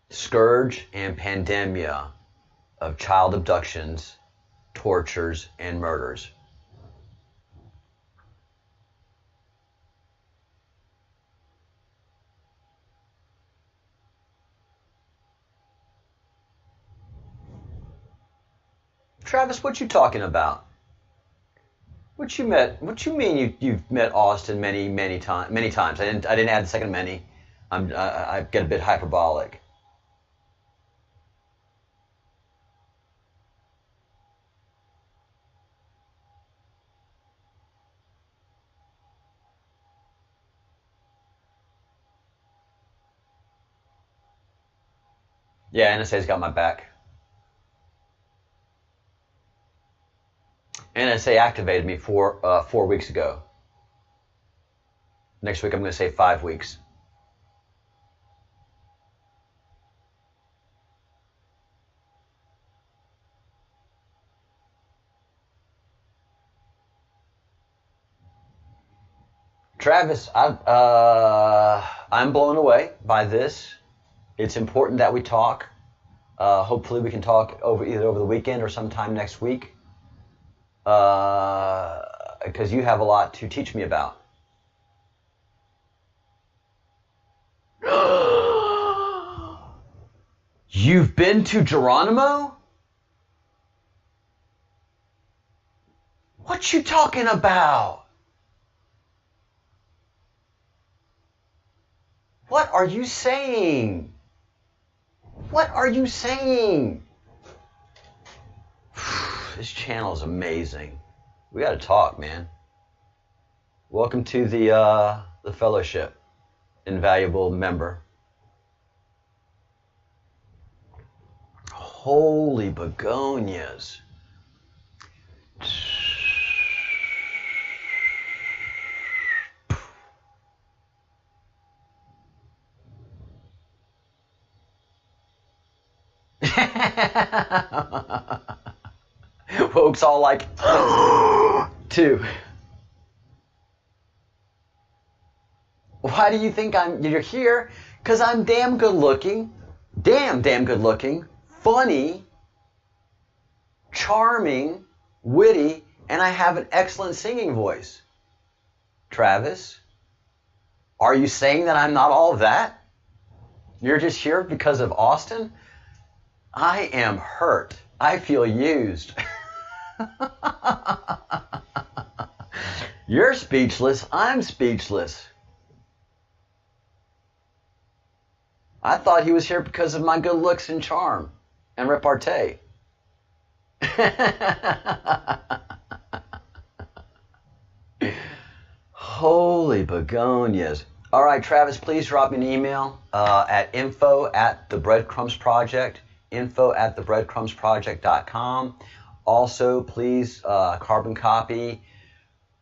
scourge and pandemia of child abductions, tortures, and murders. Travis, what you talking about? What you mean you've met Austin many times? I didn't add the second many. I get a bit hyperbolic. Yeah, NSA's got my back. NSA activated me 4 weeks ago. Next week I'm going to say 5 weeks. Travis, I'm blown away by this. It's important that we talk. Hopefully we can talk either over the weekend or sometime next week. Because you have a lot to teach me about. You've been to Geronimo? What you talking about? What are you saying? What are you saying? This channel is amazing. We got to talk, man. Welcome to the fellowship, invaluable member. Oh. Holy begonias. Folks all like, too. Why do you think you're here? Because I'm damn good looking, damn good looking, funny, charming, witty, and I have an excellent singing voice. Travis, are you saying that I'm not all of that? You're just here because of Austin? I am hurt. I feel used. You're speechless. I'm speechless. I thought he was here because of my good looks and charm and repartee. Holy begonias. All right, Travis, please drop me an email at info@thebreadcrumbsproject, info@thebreadcrumbsproject.com. Also, please carbon copy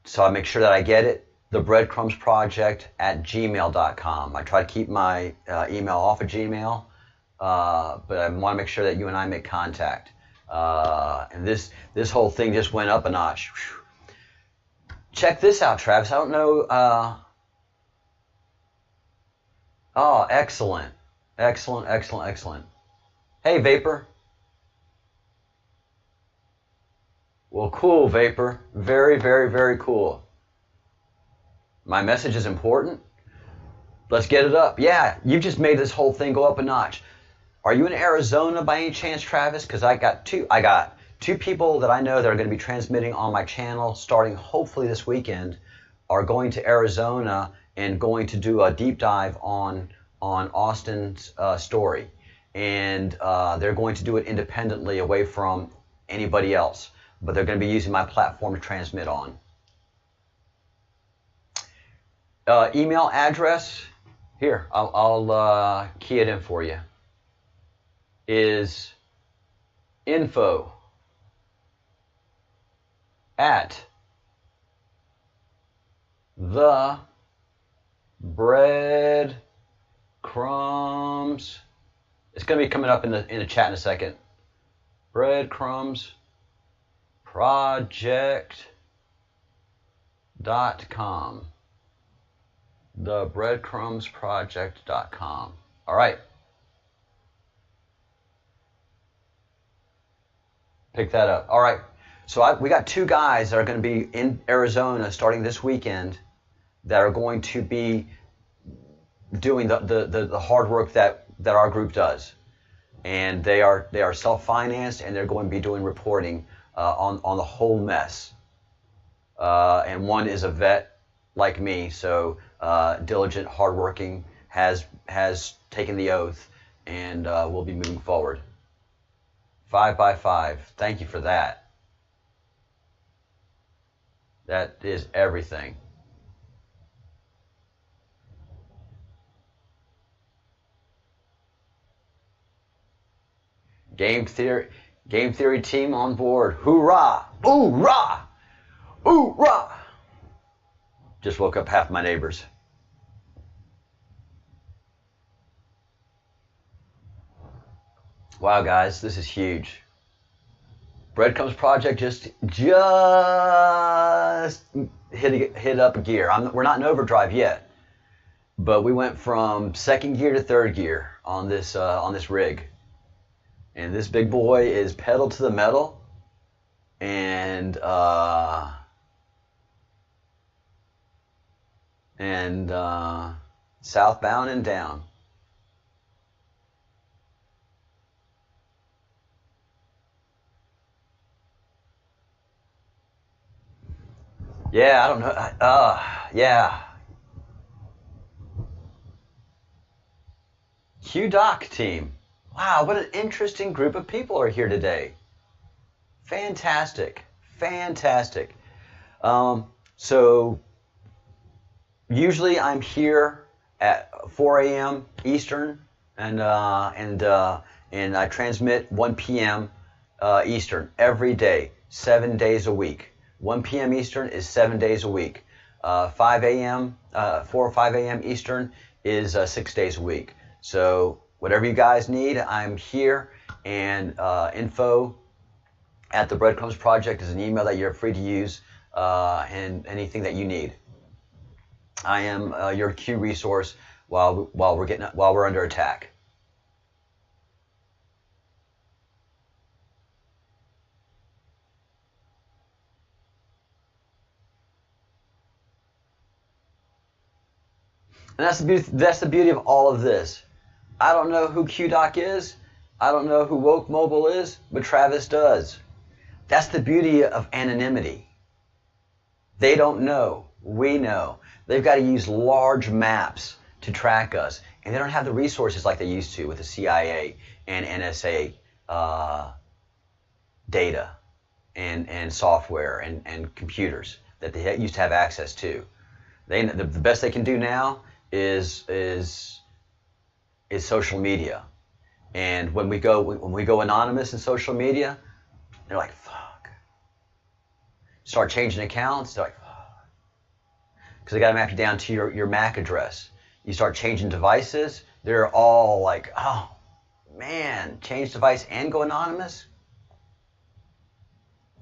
so I make sure that I get it, thebreadcrumbsproject@gmail.com. I try to keep my email off of Gmail, but I want to make sure that you and I make contact. And this whole thing just went up a notch. Whew. Check this out, Travis. I don't know. Oh, excellent. Excellent. Hey, Vapor. Well, cool, Vapor. Very cool. My message is important. Let's get it up. Yeah, you just made this whole thing go up a notch. Are you in Arizona by any chance, Travis? Because I got two people that I know that are going to be transmitting on my channel starting hopefully this weekend, are going to Arizona and going to do a deep dive on Austin's story. And they're going to do it independently away from anybody else. But they're going to be using my platform to transmit on. Email address, here, I'll key it in for you, is info@thebreadcrumbs. It's going to be coming up in the chat in a second. breadcrumbsproject.com. thebreadcrumbsproject.com. All right. Pick that up. All right. So we got two guys that are going to be in Arizona starting this weekend that are going to be doing the hard work that our group does. And they are self-financed, and they're going to be doing reporting on the whole mess. And one is a vet like me, so diligent, hardworking, has taken the oath, and will be moving forward. 5 by 5. Thank you for that. That is everything. Game theory team on board. Hoorah! Hoorah! Hoorah! Just woke up half my neighbors. Wow, guys, this is huge. Breadcrumbs Project just hit up a gear. We're not in overdrive yet, but we went from second gear to third gear on this rig, and this big boy is pedal to the metal, and southbound and down. Yeah, I don't know. Yeah. Q-Doc team. Wow, what an interesting group of people are here today. Fantastic. So usually I'm here at 4 a.m. Eastern, and And I transmit 1 p.m. Eastern every day, 7 days a week. 1 p.m. Eastern is 7 days a week. 5 a.m., 4 or 5 a.m. Eastern is 6 days a week. So whatever you guys need, I'm here. And info at the Breadcrumbs Project is an email that you're free to use, and anything that you need. I am your Q resource while we're under attack. And that's the beauty of all of this. I don't know who QDoc is. I don't know who Woke Mobile is, but Travis does. That's the beauty of anonymity. They don't know. We know. They've got to use large maps to track us, and they don't have the resources like they used to with the CIA and NSA data and software and computers that they used to have access to. The best they can do now is social media. And when we go anonymous in social media, they're like, fuck. Start changing accounts, they're like, fuck. Because they got to map you down to your MAC address. You start changing devices, they're all like, oh, man, change device and go anonymous?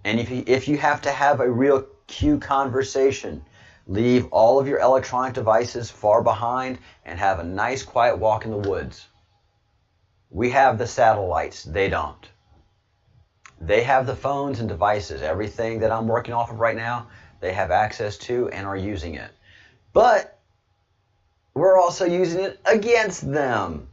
And if you have to have a real Q conversation, leave all of your electronic devices far behind and have a nice quiet walk in the woods. We have the satellites, they don't. They have the phones and devices. Everything that I'm working off of right now, they have access to and are using it. But we're also using it against them.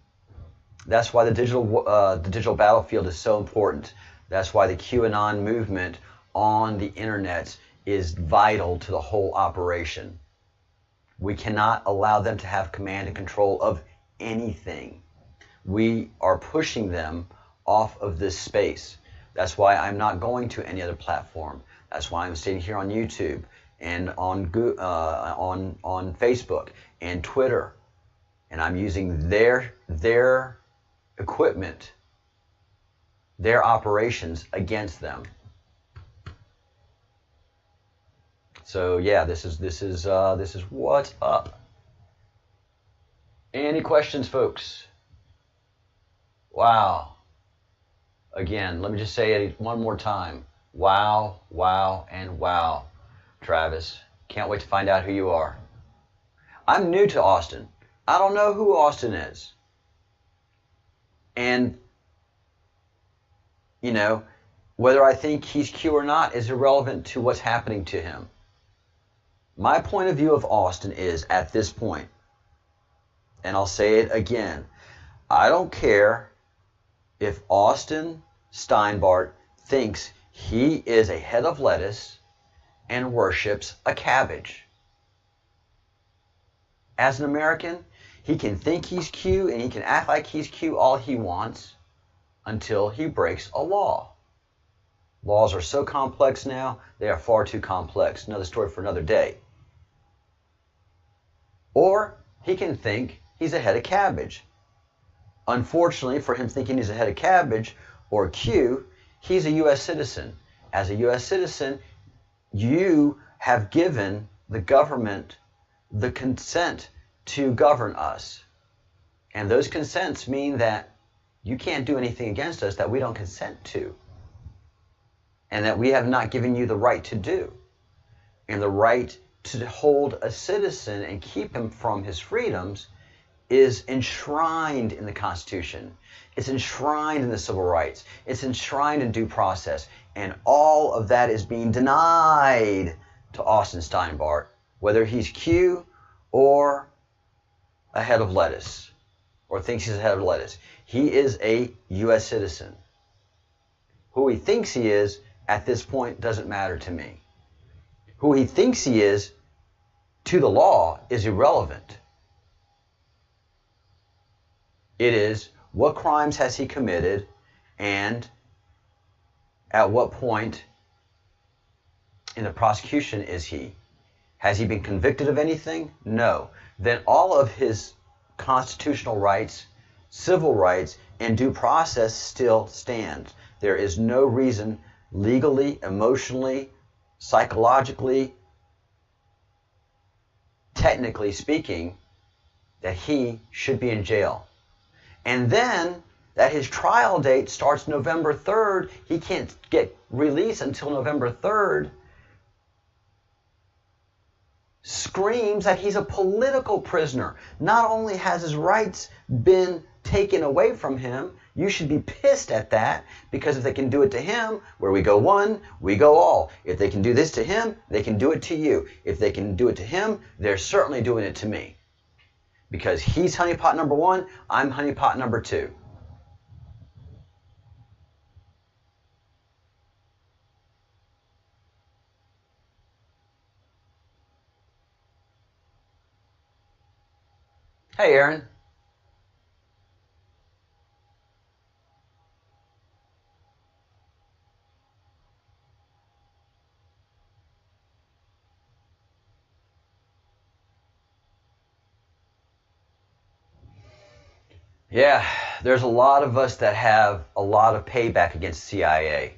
That's why the digital battlefield is so important. That's why the QAnon movement on the internet is vital to the whole operation. We cannot allow them to have command and control of anything. We are pushing them off of this space. That's why I'm not going to any other platform. That's why I'm sitting here on YouTube and on Facebook and Twitter, and I'm using their equipment, their operations against them. So yeah, this is what's up. Any questions, folks? Wow. Again, let me just say it one more time. Wow, wow, and wow. Travis, can't wait to find out who you are. I'm new to Austin. I don't know who Austin is. And, you know, whether I think he's Q or not is irrelevant to what's happening to him. My point of view of Austin is, at this point, and I'll say it again, I don't care if Austin Steinbart thinks he is a head of lettuce and worships a cabbage. As an American, he can think he's Q and he can act like he's Q all he wants until he breaks a law. Laws are so complex now, they are far too complex. Another story for another day. Or he can think he's a head of cabbage. Unfortunately for him thinking he's a head of cabbage or Q, he's a U.S. citizen. As a U.S. citizen, you have given the government the consent to govern us. And those consents mean that you can't do anything against us that we don't consent to. And that we have not given you the right to do. And the right to hold a citizen and keep him from his freedoms is enshrined in the Constitution. It's enshrined in the civil rights. It's enshrined in due process. And all of that is being denied to Austin Steinbart, whether he's Q or a head of lettuce, or thinks he's a head of lettuce. He is a U.S. citizen. Who he thinks he is at this point doesn't matter to me. Who he thinks he is to the law is irrelevant. It is, what crimes has he committed, and at what point in the prosecution is he? Has he been convicted of anything? No. Then all of his constitutional rights civil rights, and due process still stands. There is no reason legally, emotionally, psychologically, technically speaking, that he should be in jail. And then that his trial date starts November 3rd. He can't get released until November 3rd. Screams that he's a political prisoner. Not only has his rights been taken away from him, you should be pissed at that, because if they can do it to him, where we go one, we go all. If they can do this to him, they can do it to you. If they can do it to him, they're certainly doing it to me. Because he's honeypot number one, I'm honeypot number two. Hey, Aaron. Yeah, there's a lot of us that have a lot of payback against CIA.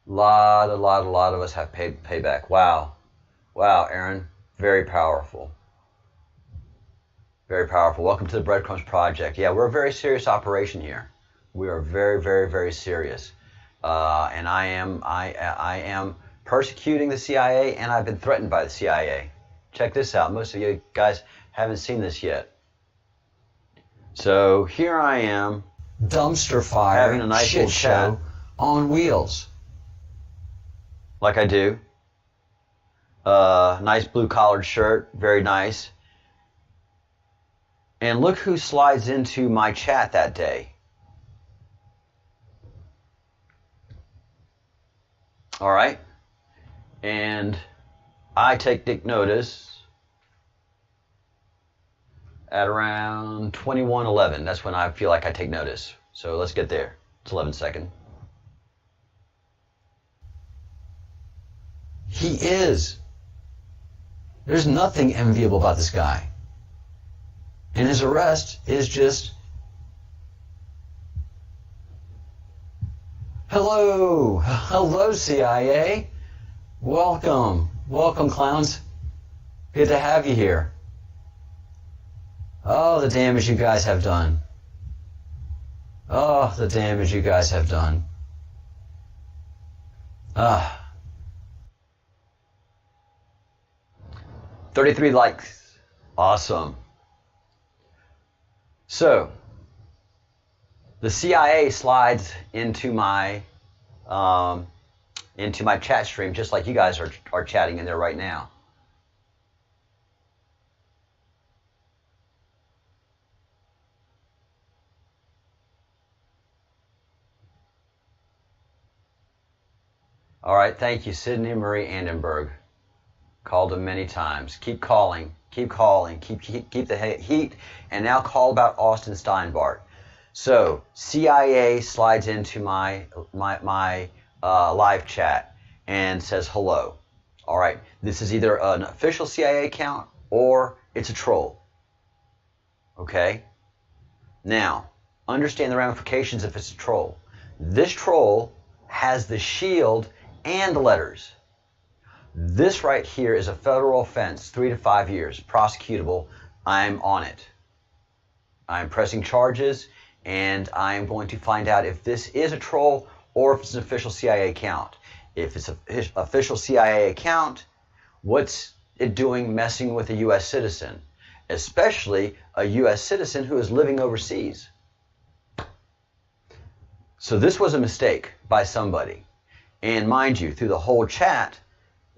A lot of us have payback. Wow. Wow, Aaron. Very powerful. Very powerful. Welcome to the Breadcrumbs Project. Yeah, we're a very serious operation here. We are very serious. And I am persecuting the CIA, and I've been threatened by the CIA. Check this out. Most of you guys haven't seen this yet. So here I am, dumpster fire, having a nice shit show on wheels. Like I do. Nice blue collared shirt, very nice. And look who slides into my chat that day. All right. And I take notice at around 21:11. That's when I feel like I take notice. So let's get there. It's 11 seconds. He is. There's nothing enviable about this guy. And his arrest is just... Hello, CIA. Welcome, clowns. Good to have you here. Oh, the damage you guys have done. Oh, the damage you guys have done. 33 likes. Awesome. So, the CIA slides into my chat stream, just like you guys are chatting in there right now. All right, thank you, Sydney Marie Andenberg. Called him many times. Keep calling, keep the heat, and now call about Austin Steinbart. So CIA slides into my live chat and says hello. All right, this is either an official CIA account or it's a troll. Okay? Now, understand the ramifications if it's a troll. This troll has the shield and the letters. This right here is a federal offense, 3 to 5 years, prosecutable. I'm on it. I'm pressing charges, and I'm going to find out if this is a troll or if it's an official CIA account. If it's an official CIA account, what's it doing messing with a U.S. citizen, especially a U.S. citizen who is living overseas? So this was a mistake by somebody. And mind you, through the whole chat,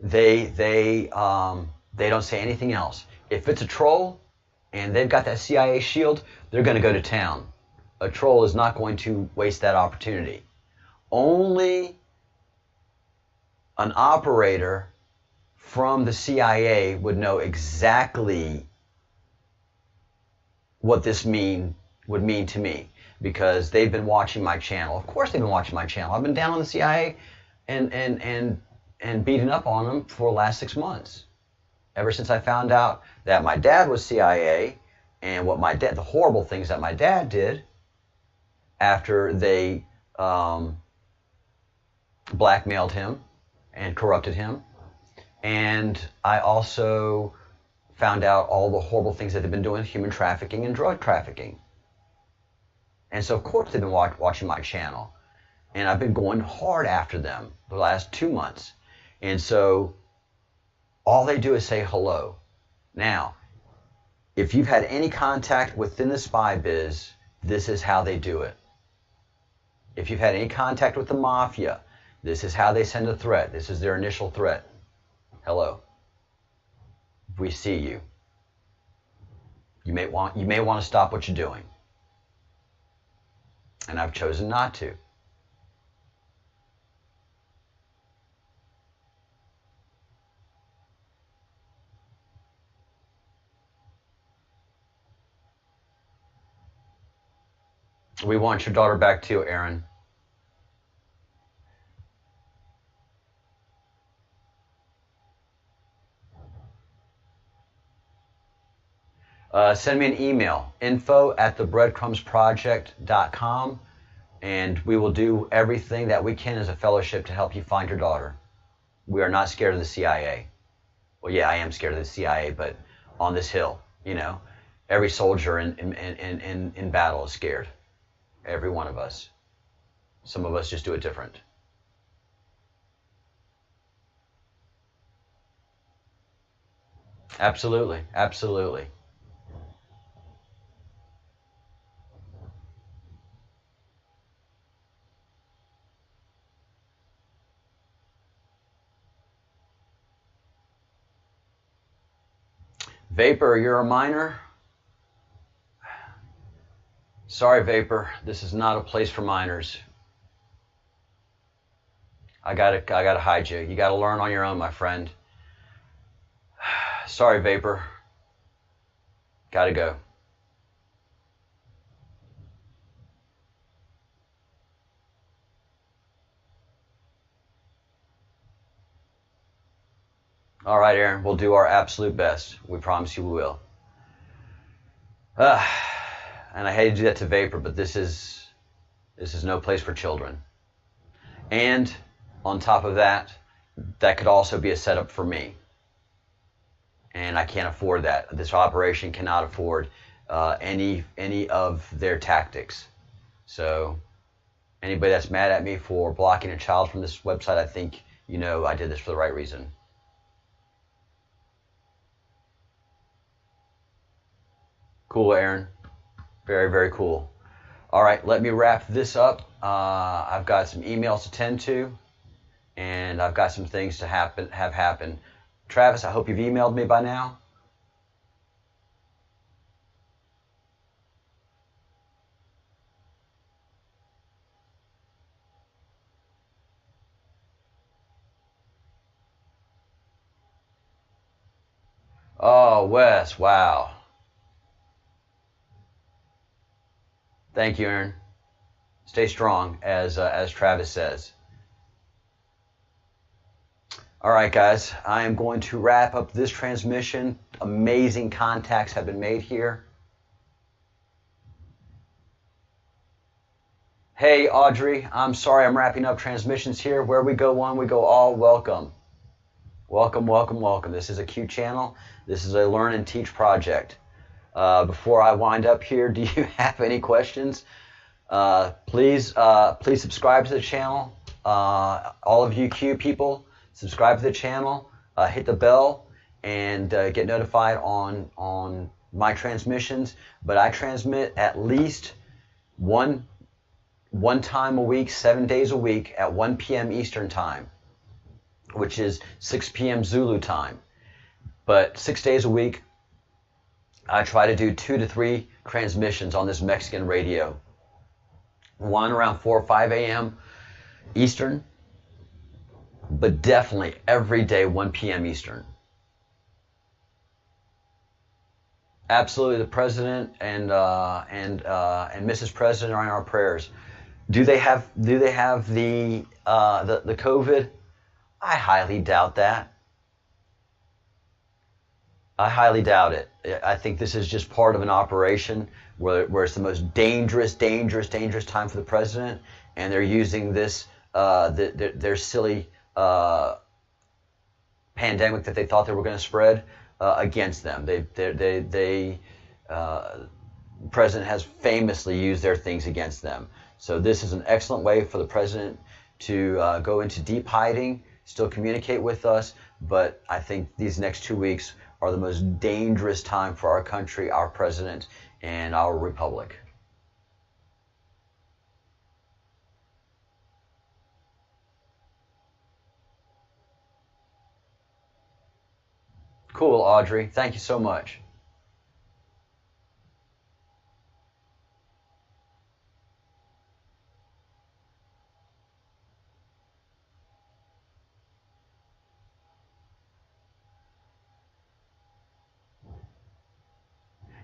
they don't say anything else. If it's a troll and they've got that CIA shield, they're going to go to town. A troll is not going to waste that opportunity. Only an operator from the CIA would know exactly what this would mean to me, because they've been watching my channel. Of course they've been watching my channel. I've been down on the CIA and beating up on them for the last 6 months. Ever since I found out that my dad was CIA and the horrible things that my dad did after they blackmailed him and corrupted him. And I also found out all the horrible things that they've been doing, human trafficking and drug trafficking. And so, of course, they've been watching my channel. And I've been going hard after them the last 2 months. And so, all they do is say hello. Now, if you've had any contact within the spy biz, this is how they do it. If you've had any contact with the mafia, this is how they send a threat. This is their initial threat. Hello. We see you. You may want to stop what you're doing. And I've chosen not to. We want your daughter back too, Aaron. Send me an email, info@thebreadcrumbsproject.com, and we will do everything that we can as a fellowship to help you find your daughter. We are not scared of the CIA. Well, yeah, I am scared of the CIA, but on this hill, you know, every soldier in battle is scared. Every one of us. Some of us just do it different. Absolutely, absolutely. Vapor, you're a minor? Sorry, Vapor, this is not a place for minors. I gotta hide you. You gotta learn on your own, my friend. Sorry, Vapor. Gotta go. All right, Aaron, we'll do our absolute best. We promise you we will. And I hate to do that to Vapor, but this is no place for children. And on top of that, that could also be a setup for me. And I can't afford that. This operation cannot afford any of their tactics. So anybody that's mad at me for blocking a child from this website, I think you know I did this for the right reason. Cool, Aaron. Very, very cool. All right, let me wrap this up. I've got some emails to tend to, and I've got some things to have happen. Travis, I hope you've emailed me by now. Oh, Wes, wow. Thank you, Aaron. Stay strong, as Travis says. All right, guys, I am going to wrap up this transmission. Amazing contacts have been made here. Hey, Audrey, I'm sorry I'm wrapping up transmissions here. Where we go one, we go all. Welcome. Welcome, welcome, welcome. This is a Q channel. This is a learn and teach project. Before I wind up here, do you have any questions? Please subscribe to the channel. All of you Q people, subscribe to the channel. Hit the bell and get notified on my transmissions. But I transmit at least one time a week, 7 days a week at 1 p.m. Eastern time, which is 6 p.m. Zulu time. But 6 days a week, I try to do 2 to 3 transmissions on this Mexican radio. One around 4 or 5 a.m. Eastern, but definitely every day 1 p.m. Eastern. Absolutely, the president and Mrs. President are in our prayers. Do they have the COVID? I highly doubt that. I highly doubt it. I think this is just part of an operation where it's the most dangerous time for the president, and they're using this their silly pandemic that they thought they were going to spread against them. The president has famously used their things against them. So this is an excellent way for the president to go into deep hiding, still communicate with us, but I think these next 2 weeks are the most dangerous time for our country, our president, and our republic. Cool, Audrey. Thank you so much.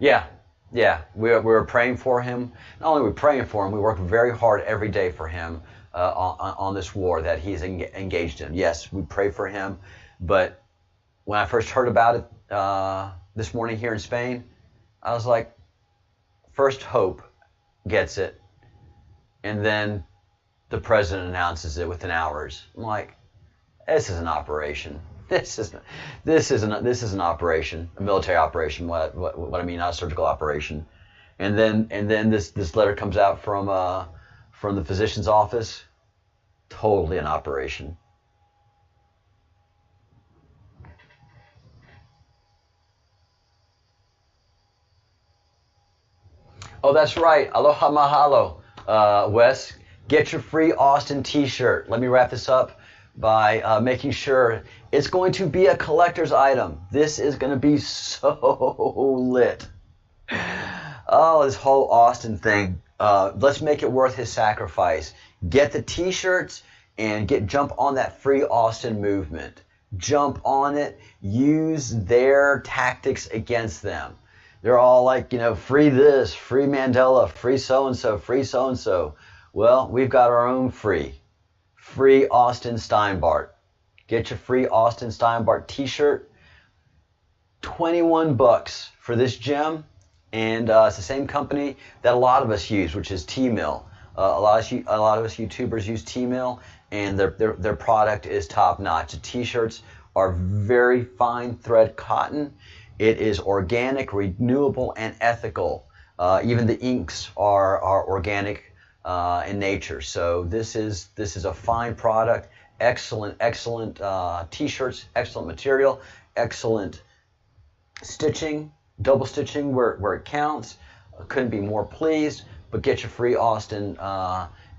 Yeah, yeah. We're praying for him. Not only are we praying for him, we work very hard every day for him on this war that he's engaged in. Yes, we pray for him. But when I first heard about it this morning here in Spain, I was like, first Hope gets it, and then the president announces it within hours. I'm like, this is an operation. This is an operation, a military operation. What I mean, not a surgical operation. And then this letter comes out from the physician's office. Totally an operation. Oh, that's right. Aloha mahalo, Wes. Get your free Austin t-shirt. Let me wrap this up by making sure it's going to be a collector's item. This is going to be so lit. Oh, this whole Austin thing. Let's make it worth his sacrifice. Get the t-shirts and jump on that free Austin movement. Jump on it. Use their tactics against them. They're all like, free this, free Mandela, free so-and-so, free so-and-so. Well, we've got our own free Austin Steinbart. Get your free Austin Steinbart t-shirt. 21 bucks for this gem. And it's the same company that a lot of us use, which is T-Mill. A lot of us YouTubers use T-Mill, and their product is top notch. The t-shirts are very fine thread cotton. It is organic, renewable, and ethical. Even the inks are organic in nature. So this is a fine product. Excellent t-shirts. Excellent material. Excellent stitching. Double stitching where it counts. Couldn't be more pleased. But get your free Austin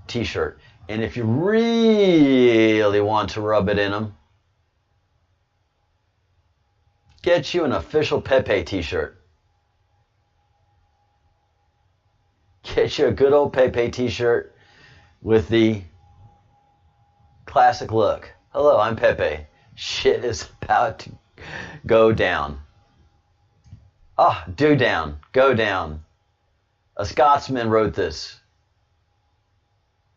t-shirt. And if you really want to rub it in them, get you an official Pepe t-shirt. Get you a good old Pepe t-shirt with the classic look. Hello, I'm Pepe. Shit is about to go down. Do down. Go down. A Scotsman wrote this.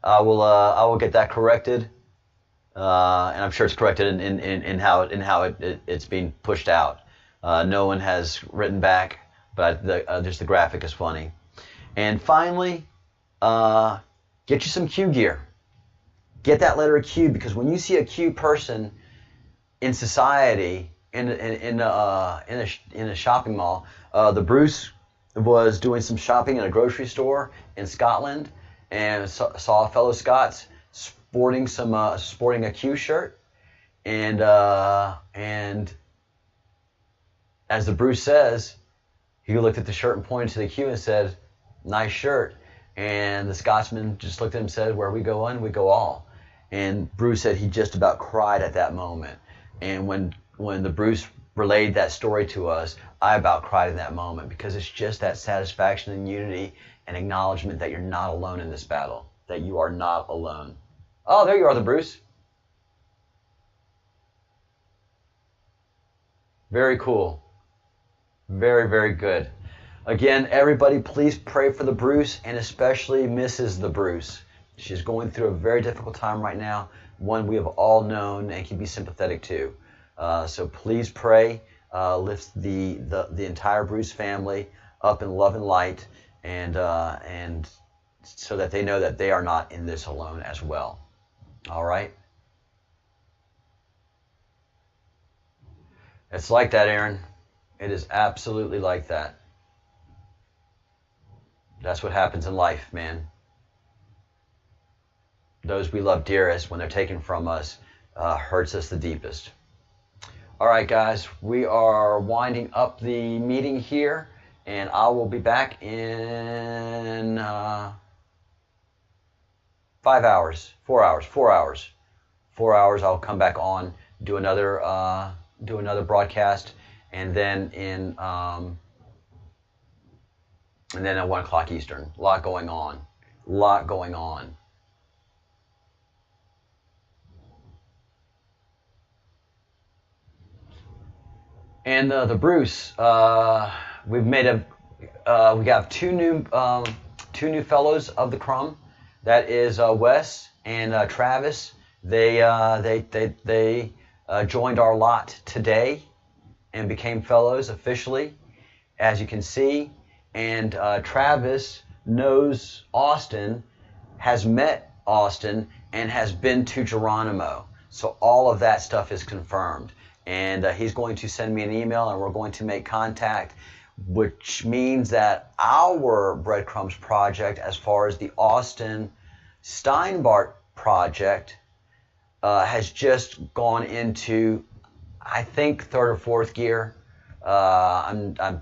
I will get that corrected. And I'm sure it's corrected in how it's being pushed out. No one has written back, but just the graphic is funny. And finally, get you some Q gear. Get that letter Q, because when you see a Q person in society in a shopping mall, the Bruce was doing some shopping in a grocery store in Scotland and saw a fellow Scots sporting a Q shirt, and as the Bruce says, he looked at the shirt and pointed to the Q and said, "Nice shirt." And the Scotsman just looked at him and said, "Where we go one, we go all." And Bruce said he just about cried at that moment. And when the Bruce relayed that story to us, I about cried in that moment, because it's just that satisfaction and unity and acknowledgement that you're not alone in this battle, that you are not alone. Oh, there you are, the Bruce. Very cool. Very, very good. Again, everybody, please pray for the Bruce, and especially Mrs. the Bruce. She's going through a very difficult time right now, one we have all known and can be sympathetic to. So please pray. lifts the entire Bruce family up in love and light, and so that they know that they are not in this alone as well. All right? It's like that, Aaron. It is absolutely like that. That's what happens in life, man. Those we love dearest, when they're taken from us, hurts us the deepest. All right, guys, we are winding up the meeting here, and I will be back in 5 hours, 4 hours, 4 hours. 4 hours, I'll come back on, do another broadcast, and then at 1 o'clock Eastern. A lot going on. And the Bruce, we've made we have two new fellows of the Crumb. That is Wes and Travis. They joined our lot today and became fellows officially, as you can see. And Travis knows Austin, has met Austin, and has been to Geronimo. So all of that stuff is confirmed. And he's going to send me an email, and we're going to make contact, which means that our Breadcrumbs project, as far as the Austin Steinbart project, has just gone into, I think, 3rd or 4th gear. I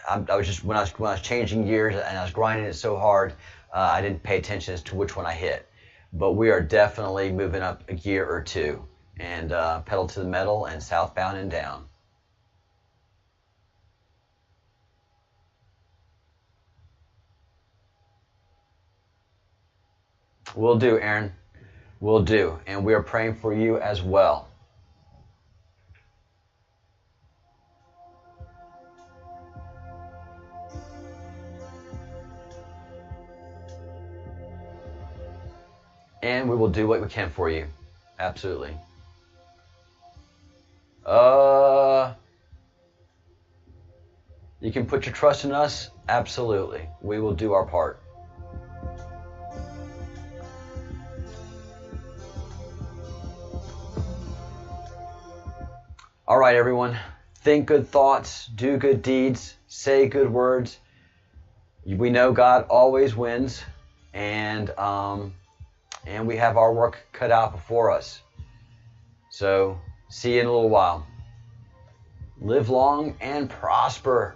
was just when I was changing gears and I was grinding it so hard, I didn't pay attention as to which one I hit. But we are definitely moving up a gear or two, and pedal to the metal and southbound and down. Will do, Aaron. Will do. And we are praying for you as well. And we will do what we can for you. Absolutely. You can put your trust in us. Absolutely. We will do our part. All right, everyone. Think good thoughts, do good deeds, say good words. We know God always wins, and we have our work cut out before us. So, see you in a little while. Live long and prosper.